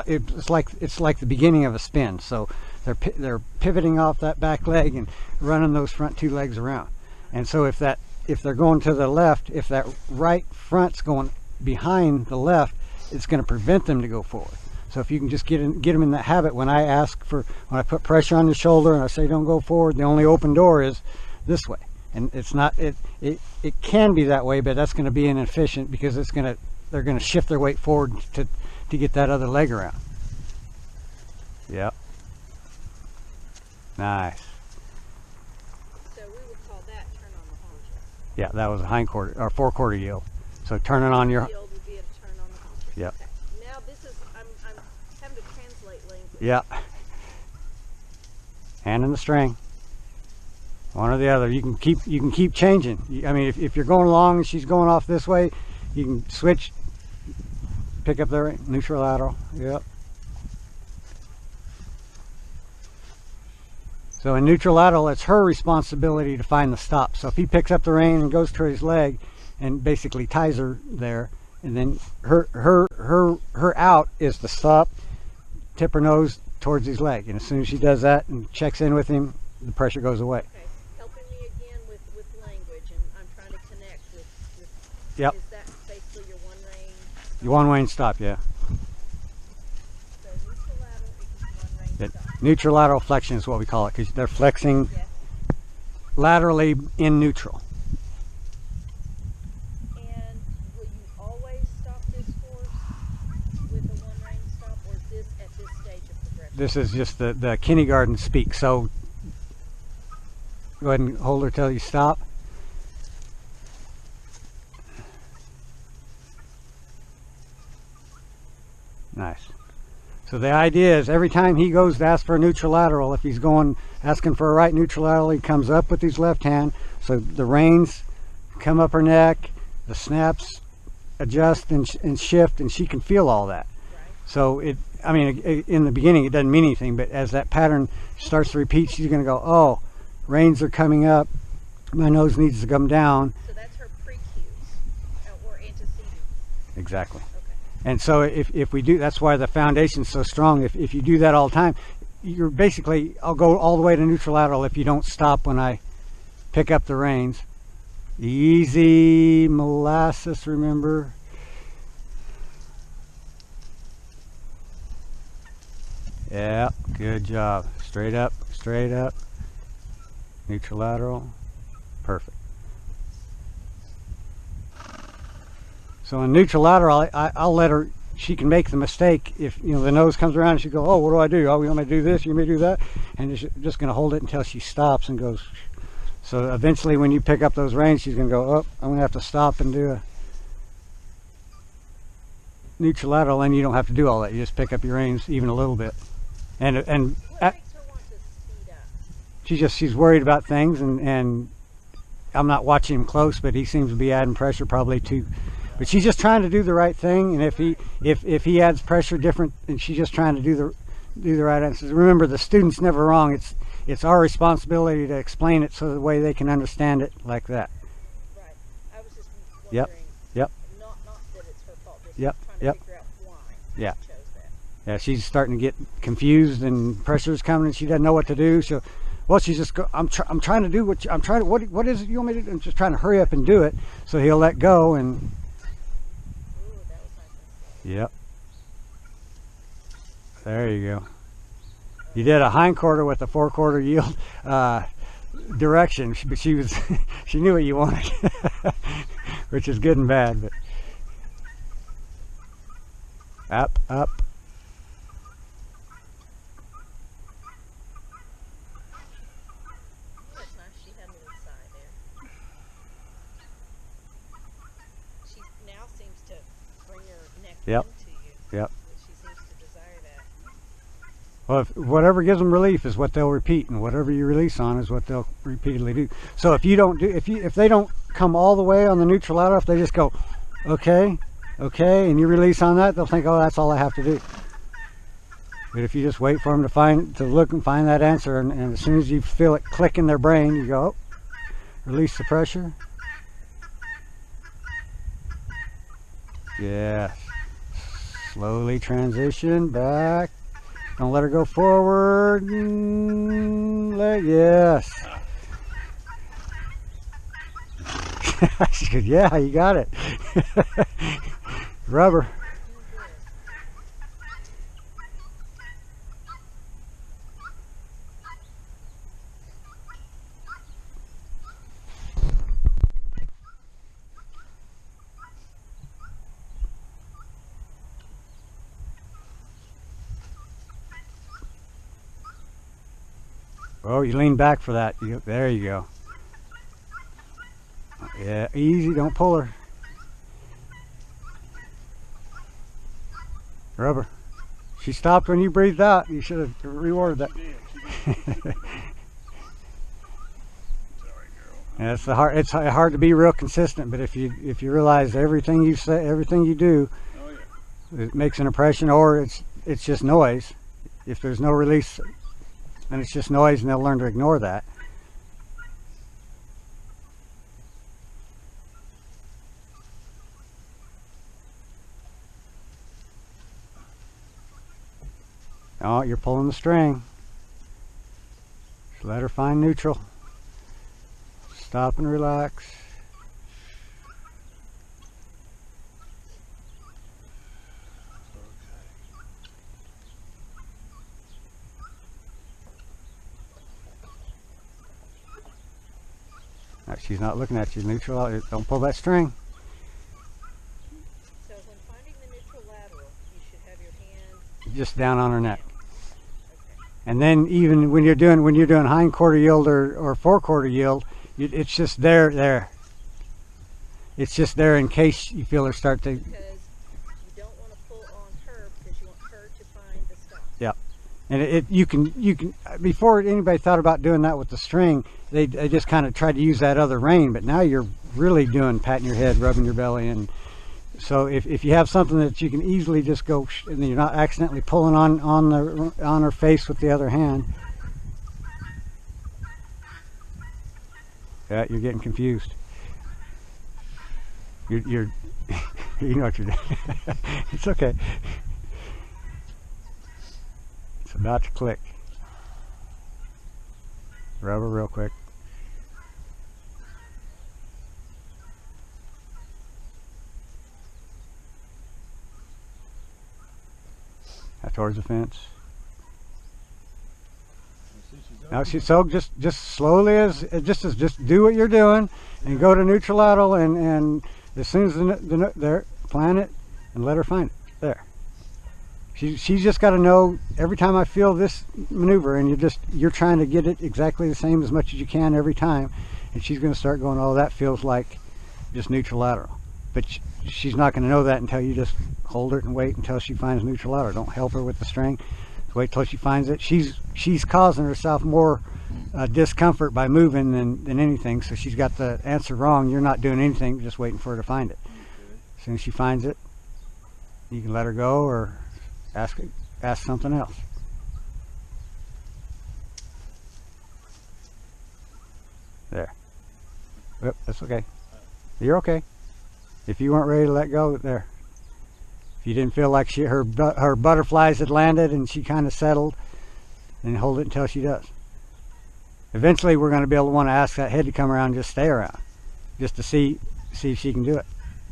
it's like the beginning of a spin. So they're pivoting off that back leg and running those front two legs around. And so if they're going to the left, if that right front's going behind the left, it's going to prevent them to go forward. So if you can just get them in that habit, when I put pressure on the shoulder and I say don't go forward, the only open door is this way. And it's not, it can be that way, but that's going to be inefficient, because they're going to shift their weight forward to get that other leg around. Yep. Nice. So we would call that turn on the haunches. Yeah, that was a hind quarter or fore quarter yield. So turning on your, Yield would be a turn on the haunches. Yep. Okay. Now this is, I'm having to translate language. yeah, hand in the string, one or the other. You can keep changing. I mean, if you're going along and she's going off this way, you can switch, pick up the neutral lateral. Yep. So in neutral lateral, it's her responsibility to find the stop. So if he picks up the rein and goes to his leg and basically ties her there, and then her out is the stop, tip her nose towards his leg. And as soon as she does that and checks in with him, the pressure goes away. Okay. Helping me again with language, and I'm trying to connect with Yep. Is that basically your one range? Your one range stop, yeah. So neutral lateral equals one range That stop. neutral lateral flexion is what we call it, because they're flexing Yes. laterally in neutral. And will you always stop this horse with a one range stop, or is this at this stage of progression? This is just the kindergarten speak. So go ahead and hold her till you stop. Nice. So the idea is every time he goes to ask for a neutral lateral, if he's going asking for a right neutral lateral, he comes up with his left hand. So the reins come up her neck, the snaps adjust and shift, and she can feel all that. Right. So in the beginning it doesn't mean anything, but as that pattern starts to repeat, she's going to go, oh, reins are coming up, my nose needs to come down. So that's her pre-cues or antecedents. Exactly. Okay. And so if we do, that's why the foundation's so strong. If you do that all the time, you're basically, I'll go all the way to neutral lateral if you don't stop when I pick up the reins. Easy molasses, remember. Yeah, good job. Straight up, neutral lateral, perfect. So in neutral lateral, I'll let her, she can make the mistake if, the nose comes around and she go, oh, what do I do? Oh, you want me to do this? You want me to do that? And it's just going to hold it until she stops and goes. So eventually when you pick up those reins, she's going to go, oh, I'm going to have to stop and do a neutral lateral, and you don't have to do all that. You just pick up your reins even a little bit. And What makes her want to speed up? she's worried about things, and I'm not watching him close, but he seems to be adding pressure probably too. But she's just trying to do the right thing, and if he adds pressure different, and she's just trying to do the right answers. Remember, the student's never wrong. It's our responsibility to explain it so the way they can understand it like that. Right. I was just wondering. Yep. Not that it's her fault. Just Yep. trying to Yep. figure out why Yeah. she chose that. Yeah, she's starting to get confused, and pressure's coming, and she doesn't know what to do. So, well, she's just go. I'm trying to do what I'm trying to. What is it you want me to do? I'm just trying to hurry up and do it. So he'll let go, and Ooh, that was nice. yep. There you go. You did a hind quarter with a fore quarter yield direction, but she was she knew what you wanted, which is good and bad. But up. Yep. into you. Yep. But she seems to desire that. Well, whatever gives them relief is what they'll repeat, and whatever you release on is what they'll repeatedly do. So if you don't do, if they don't come all the way on the neutral ladder, if they just go, okay, okay, and you release on that, they'll think, oh, that's all I have to do. But if you just wait for them to look and find that answer, and as soon as you feel it click in their brain, you go, oh, release the pressure. Yes. Slowly transition back. Don't let her go forward. Yes. She goes, yeah, you got it. Rubber. Oh, you lean back for that. There you go. Yeah, easy. Don't pull her. Rubber. She stopped when you breathed out. You should have rewarded that. She did. Sorry, girl. Yeah, it's hard to be real consistent, but if you realize everything you say, everything you do, Oh yeah. it makes an impression, or it's just noise. If there's no release, then it's just noise, and they'll learn to ignore that. Oh, you're pulling the string. Just let her find neutral. Stop and relax. Now, she's not looking at you. Neutral. Don't pull that string. So when finding the neutral lateral, you should have your hand. Just down on her neck. Okay. And then even when you're doing hind quarter yield or forequarter yield, it's just there. It's just there in case you feel her start to. Because you don't want to pull on her because you want her to find the stop. Yep. And you can before anybody thought about doing that with the string, they just kind of tried to use that other rein, but now you're really doing patting your head, rubbing your belly, and so if you have something that you can easily just go and you're not accidentally pulling on her face with the other hand. Yeah, you're getting confused. You're you know what you're doing. It's okay. It's about to click. Rubber real quick. Now towards the fence. Now so just slowly just do what you're doing and go to neutral lateral and as soon as there, plan it and let her find it. There. She's just got to know every time I feel this maneuver, and you're trying to get it exactly the same as much as you can every time, and she's going to start going, oh, that feels like just neutral lateral. But she's not going to know that until you just hold her and wait until she finds neutral lateral. Don't help her with the string. Wait till she finds it. She's causing herself more discomfort by moving than anything, so she's got the answer wrong. You're not doing anything, just waiting for her to find it. As soon as she finds it, you can let her go or ask something else. There. Yep, that's okay. You're okay. If you weren't ready to let go, there. If you didn't feel like her butterflies had landed and she kind of settled, then hold it until she does. Eventually, we're going to be able to want to ask that head to come around and just stay around, just to see if she can do it.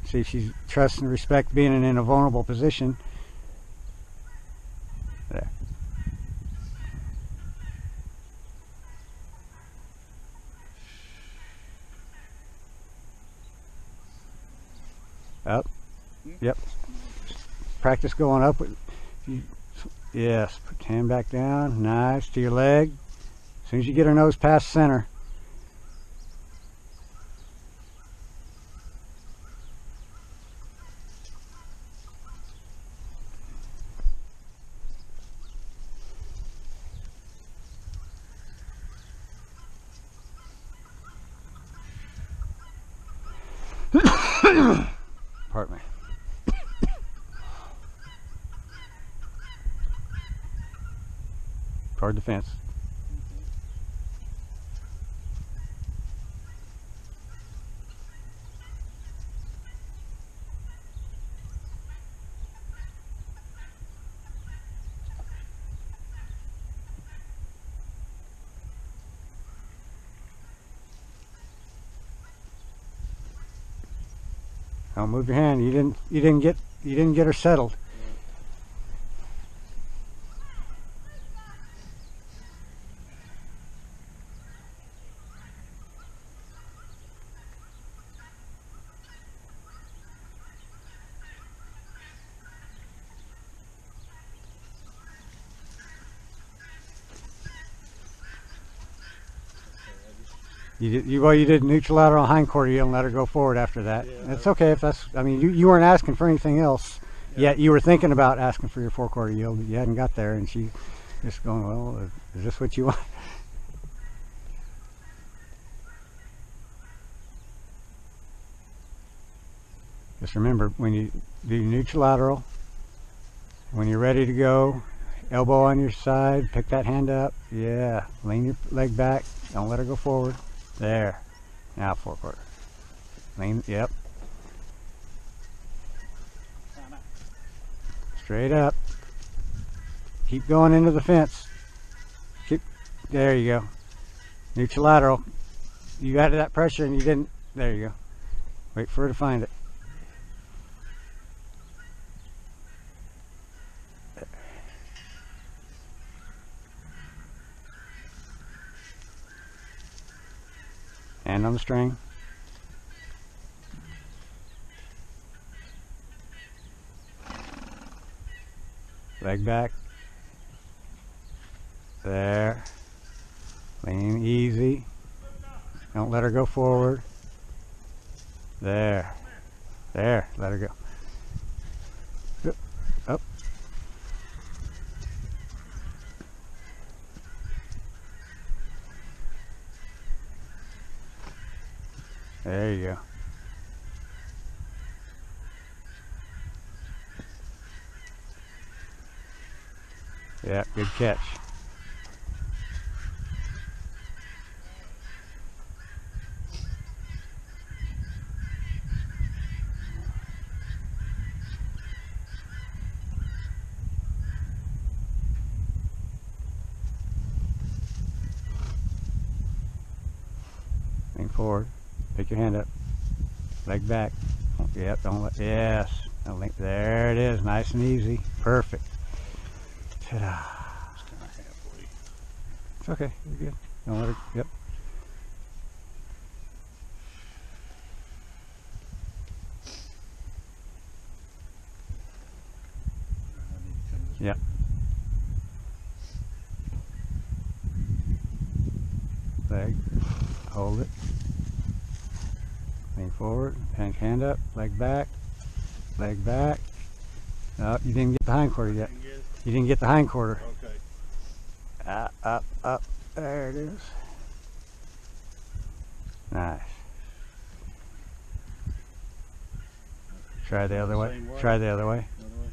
See if she trusts and respects being in a vulnerable position. There. Up. Yep. Practice going up. Yes. Put hand back down. Nice. To your leg. As soon as you get her nose past center. Pardon me. Toward the fence. Don't move your hand. You didn't get her settled. You did neutral lateral hindquarter heel and let her go forward after that. Yeah, It's okay if that's. I mean, you weren't asking for anything else. Yeah. Yet you were thinking about asking for your forequarter yield, but you hadn't got there, and she just going, well, is this what you want? Just remember, when you do neutral lateral, when you're ready to go, elbow on your side, pick that hand up. Yeah, lean your leg back. Don't let her go forward. There. Now forequarter. Lean. Yep. Straight up. Keep going into the fence. Keep. There you go. Neutral lateral. You added that pressure and you didn't. There you go. Wait for her to find it. Hand on the string. Leg back. There. Lean easy. Don't let her go forward. There. There. Let her go. Up. Up. There you go. Yeah, good catch. Lean forward. Pick your hand up. Leg back. Yep, don't let, yes. Don't let, there it is. Nice and easy. Perfect. Ta-da. It's kind of halfway. It's okay. You're good. Don't let her, yep. I need to come this Yep. Leg. Hold it. Lean forward. Hand up. Leg back. Leg back. No, you didn't get the hindquarter yet. Didn't get it? You didn't get the hindquarter. Okay. Up, up. There it is. Nice. Try the other way. Same way. Try the other way. Another way.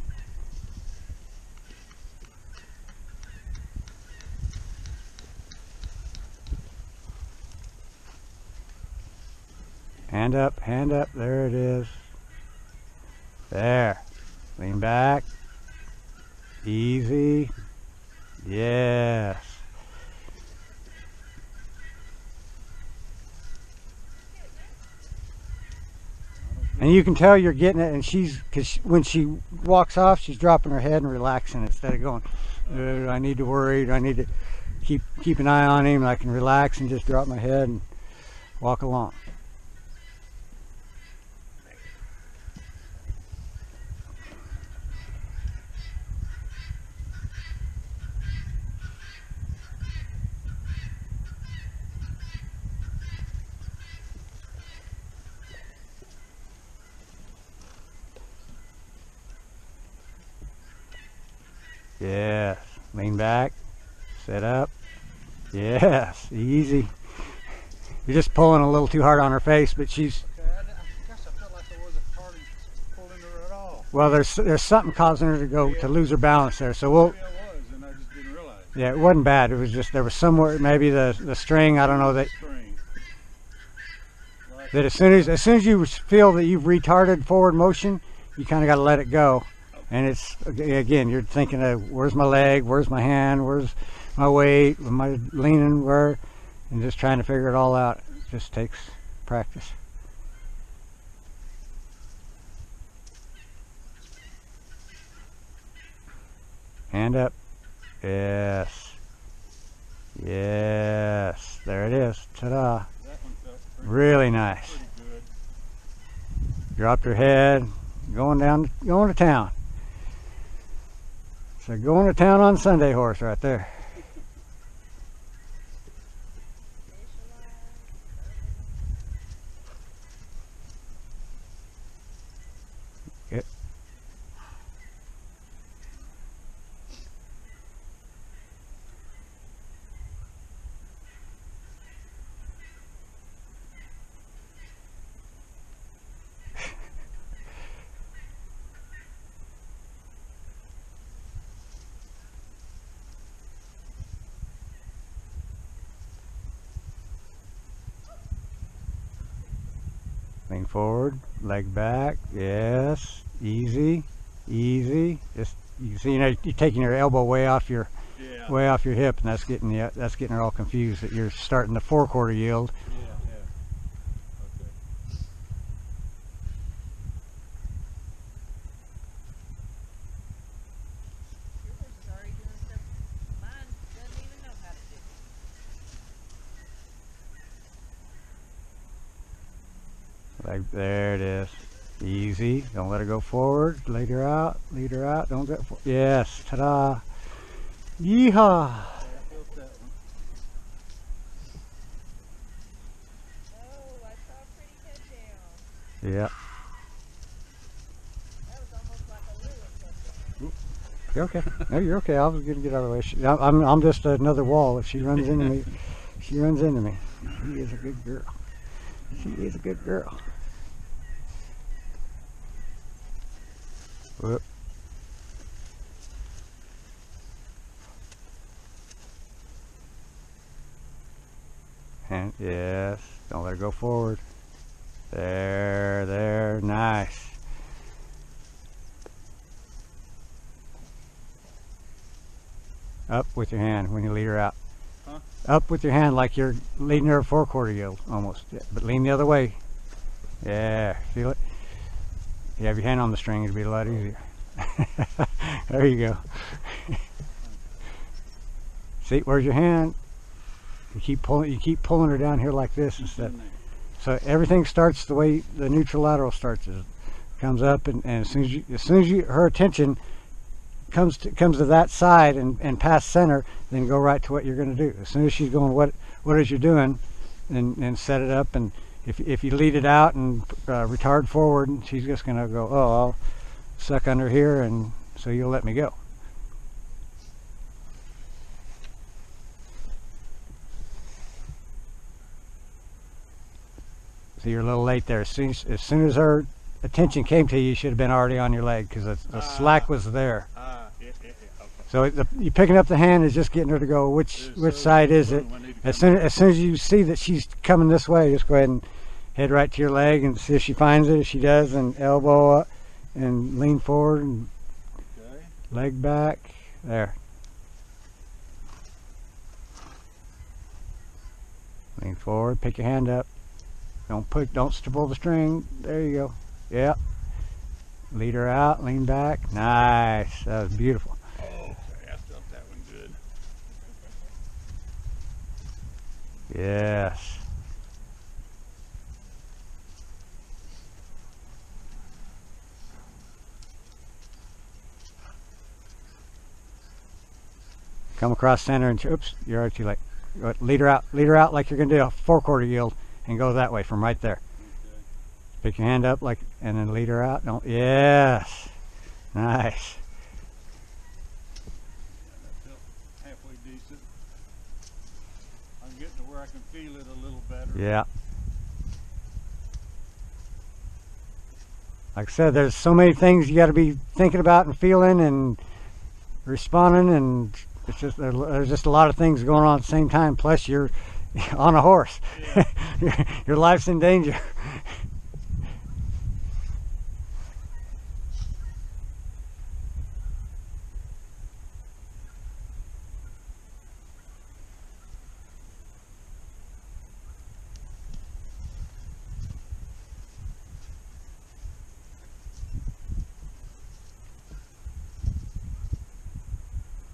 Hand up, hand up. There it is. There. Lean back. Easy. Yes. And you can tell you're getting it, and because when she walks off, she's dropping her head and relaxing instead of going, "Do I need to worry? Do I need to keep an eye on him?" I can relax and just drop my head and walk along. Yes. Lean back. Sit up. Yes. Easy. You're just pulling a little too hard on her face, but she's... Okay, I guess I Well, there's something causing her to go to lose her balance there. So Maybe I was, and I just didn't realize. yeah, it wasn't bad. It was just there was somewhere maybe the string. I don't know that String. as soon as you feel that you've retarded forward motion, you kind of got to let it go. And it's again, you're thinking of where's my leg, where's my hand, where's my weight, am I leaning where, and just trying to figure it all out. It just takes practice. Hand up. Yes. Yes. There it is. Ta-da. That one felt Really nice. pretty good. Dropped her head. Going to town. So going to town on Sunday horse right there. Yep. Lean forward, leg back. Yes, easy, easy. Just you see, you're taking your elbow way off your hip, and that's getting her all confused that you're starting the forequarter yield. Yeah. Okay. Your horse is already doing stuff mine doesn't even know how to do. Like there it is. Easy. Don't let her go forward. Lead her out. Lead her out. Don't get. Yes. Ta-da. Yeehaw. I felt that one. Oh, I saw a pretty head down. Yep. That was almost like a Lewis head down. You're okay. No, you're okay. I was gonna get out of the way. I'm just another wall. If she runs into me, she runs into me. She is a good girl. She is a good girl. Whoop. And yes, don't let her go forward. There, nice. Up with your hand when you lead her out. Huh? Up with your hand like you're leading her a forequarter yield almost. Yeah, but lean the other way. Yeah, feel it? You have your hand on the string, it'll be a lot easier. There you go. See, where's your hand? You keep pulling her down here like this instead. So everything starts the way the neutral lateral starts. It comes up, and as soon as her attention comes to that side and past center, then go right to what you're going to do. As soon as she's going, what is you doing, and set it up. And if you lead it out and retard forward, she's just going to go, oh, I'll suck under here, and so you'll let me go. So you're a little late there. As soon as her attention came to you, you should have been already on your leg because the slack was there. Yeah, okay. So you picking up the hand is just getting her to go. Which side is it? As soon as you see that she's coming this way, just go ahead and head right to your leg and see if she finds it. If she does, then elbow up and lean forward and Okay. leg back. There. Lean forward. Pick your hand up. Don't pull the string. There you go. Yeah. Lead her out. Lean back. Nice. That was beautiful. Okay, I felt that one good. Yes. Come across center and oops, you're already too late. Lead her out like you're gonna do a forequarter yield and go that way from right there. Okay. Pick your hand up like and then lead her out. Don't yes. Nice. Yeah, that felt halfway decent. I'm getting to where I can feel it a little better. Yeah. like I said, there's so many things you got to be thinking about and feeling and responding, and it's just there's just a lot of things going on at the same time. Plus, you're on a horse. Yeah. Your life's in danger.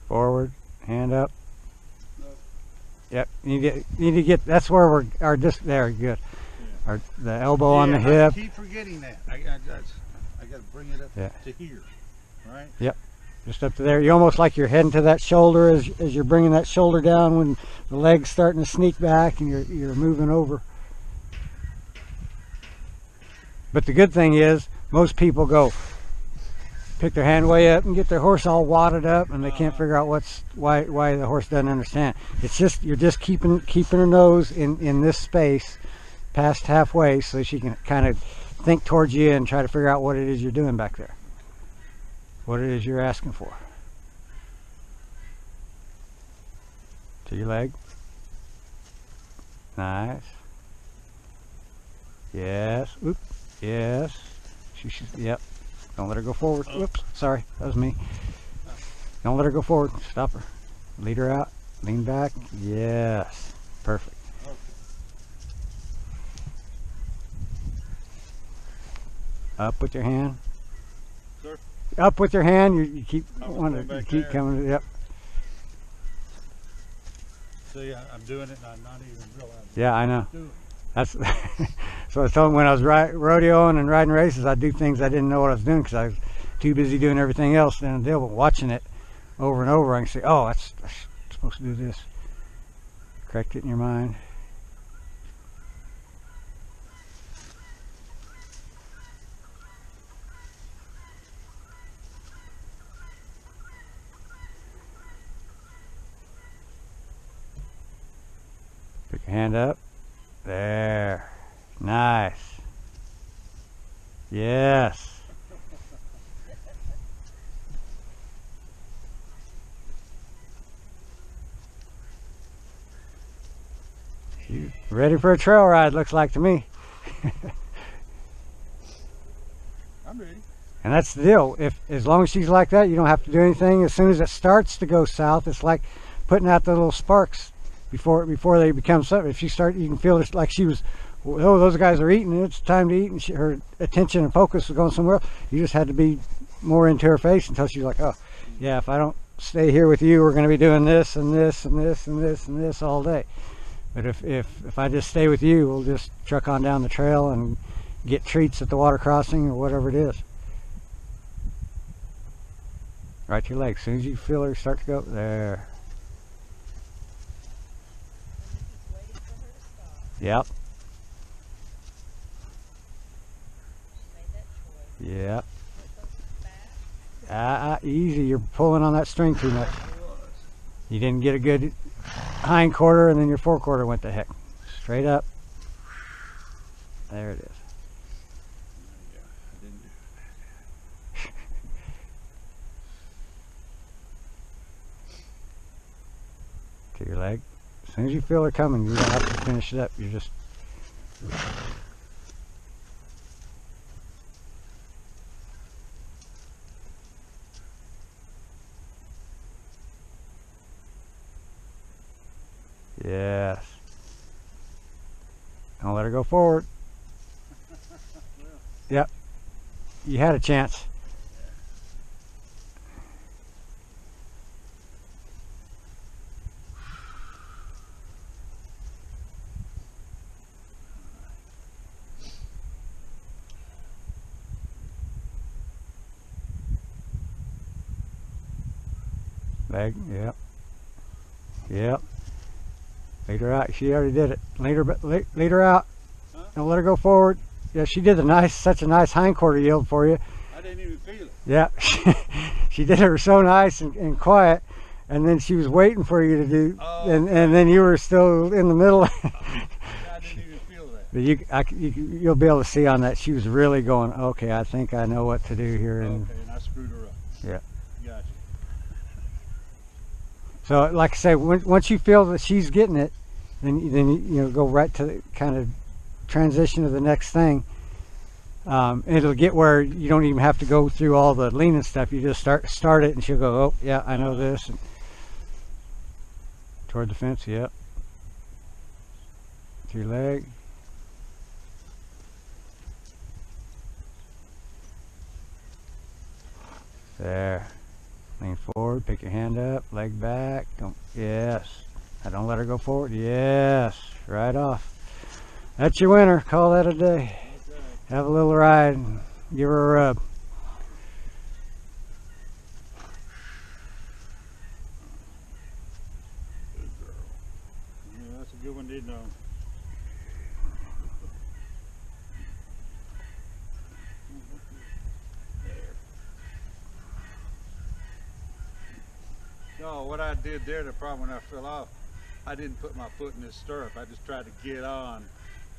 Forward, hand up. No. Yep, you need to get. That's where our disc there. Good. Yeah. The elbow on the I hip. keep forgetting that. I got to bring it up Yeah. to here, right? Just up to there. You almost like you're heading to that shoulder as you're bringing that shoulder down when the leg's starting to sneak back and you're moving over. But the good thing is most people go pick their hand way up and get their horse all wadded up, and they can't figure out why the horse doesn't understand. It's just you're just keeping her nose in this space past halfway so she can kind of think towards you and try to figure out what it is you're doing back there. What it is you're asking for. To your leg. Nice. Yes. Oop. Yes. She should. Yep. Don't let her go forward. Whoops. Sorry. That was me. Don't let her go forward. Stop her. Lead her out. Lean back. Yes. Perfect. Up with your hand. Sir? Up with your hand. You keep I'm wanting going to back keep there. coming. Yep. See, I'm doing it and I'm not even realizing. Yeah, I know. I'm doing it. That's so I told him when I was rodeoing and riding races, I'd do things I didn't know what I was doing because I was too busy doing everything else than deal. But watching it over and over, I can say, "Oh, I'm supposed to do this." Correct it in your mind. Pick your hand up. There. Nice. Yes. You ready for a trail ride, looks like to me. I'm ready. And that's the deal. As long as she's like that, you don't have to do anything. As soon as it starts to go south, it's like putting out the little sparks before they become something. If she start, you can feel it like she was, oh, those guys are eating. It's time to eat, and her attention and focus was going somewhere else. You just had to be more into her face until she's like, oh, yeah, if I don't stay here with you, we're going to be doing this and this and this and this and this all day. But if I just stay with you, we'll just truck on down the trail and get treats at the water crossing or whatever it is. Right to your leg. As soon as you feel her start to go, there. Yep. Yep. Easy. You're pulling on that string too much. You didn't get a good hind quarter, and then your fore quarter went to heck. Straight up. There it is. Yeah, I didn't do To your leg. As soon as you feel her coming, you don't have to finish it up. You're just yes. Don't let her go forward. Yep. You had a chance. Leg, yep. Yep. Lead her out. She already did it. Lead her out. Huh? Don't let her go forward. Yeah, she did such a nice hindquarter yield for you. I didn't even feel it. Yeah, she did it so nice and quiet, and then she was waiting for you to do, Oh, and then you were still in the middle. I didn't even feel that. But you'll be able to see on that she was really going, okay, I think I know what to do here. And Okay, and I screwed her up. Yeah. Gotcha. so, like I say, once you feel that she's getting it, then you know, go right to the kind of transition to the next thing. It'll get where you don't even have to go through all the lean and stuff. You just start it, and she'll go, oh yeah, I know this. And toward the fence, yep. To your leg. There. Lean forward, pick your hand up, leg back. Don't, yes. Now don't let her go forward. Yes. Right off. That's your winner. Call that a day. Okay. Have a little ride and give her a rub. Good girl. Yeah, that's a good one, didn't know. No, what I did there, the problem when I fell off, I didn't put my foot in this stirrup. I just tried to get on.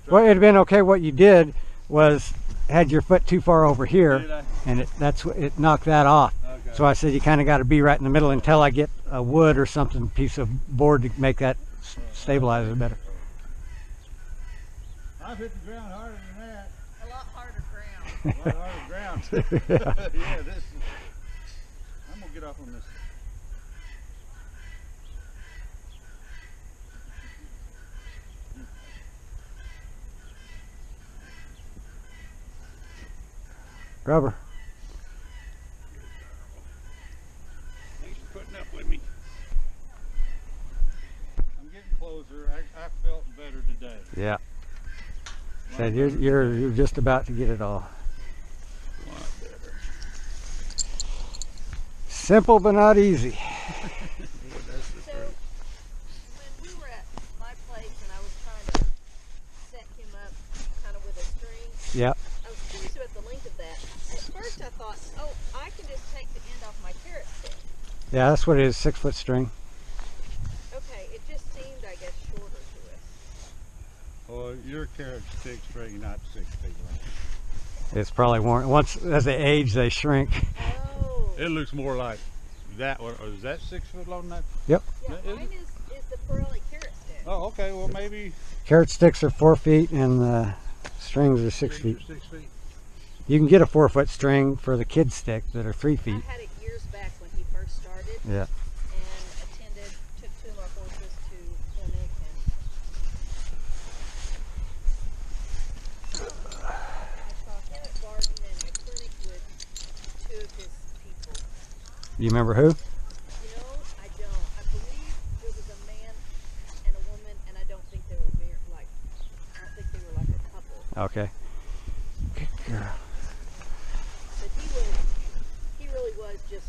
Well, it'd have been okay. What you did was had your foot too far over here, Did I? and it knocked that off. Okay. So I said you kind of got to be right in the middle until I get a wood or something, piece of board to make that stabilize it better. I've hit the ground harder than that. A lot harder ground. A lot harder ground. Yeah, this is, I'm gonna get off on this. Rubber. Thanks for putting up with me. I'm getting closer. I felt better today. Yeah. Said you're just about to get it all. A lot better. Simple but not easy. That's the So, truth. when we were at my place and I was trying to set him up kind of with a string, Yeah. I was curious about the length of that. At first I thought, oh, I can just take the end off my carrot stick. Yeah, that's what it is. 6 foot string. Okay, it just seemed, I guess, shorter to us. Well, your carrot stick string, not 6 feet long. It's probably worn. Once as they age, they shrink. Oh. It looks more like that one. Or is that 6 foot long? That? Yep. Yeah, Is mine is the Pirelli carrot stick. Oh, okay. Well, maybe Carrot sticks are 4 feet, and the strings are 6 feet. 6 feet. You can get a 4 foot string for the kid stick that are 3 feet. I had it years back when he first started. Yeah. And took 2 of our horses to clinic and I saw him at Barton and at clinic with 2 of his people. You remember who? You know, I don't. I believe it was a man and a woman, and I don't think they were I don't think they were like a couple. Okay. Good girl. But he really was just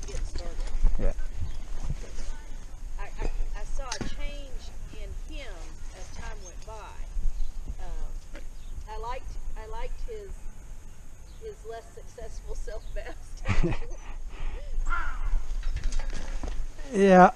getting started. Yeah. I saw a change in him as time went by. I liked his less successful self-best. Yeah.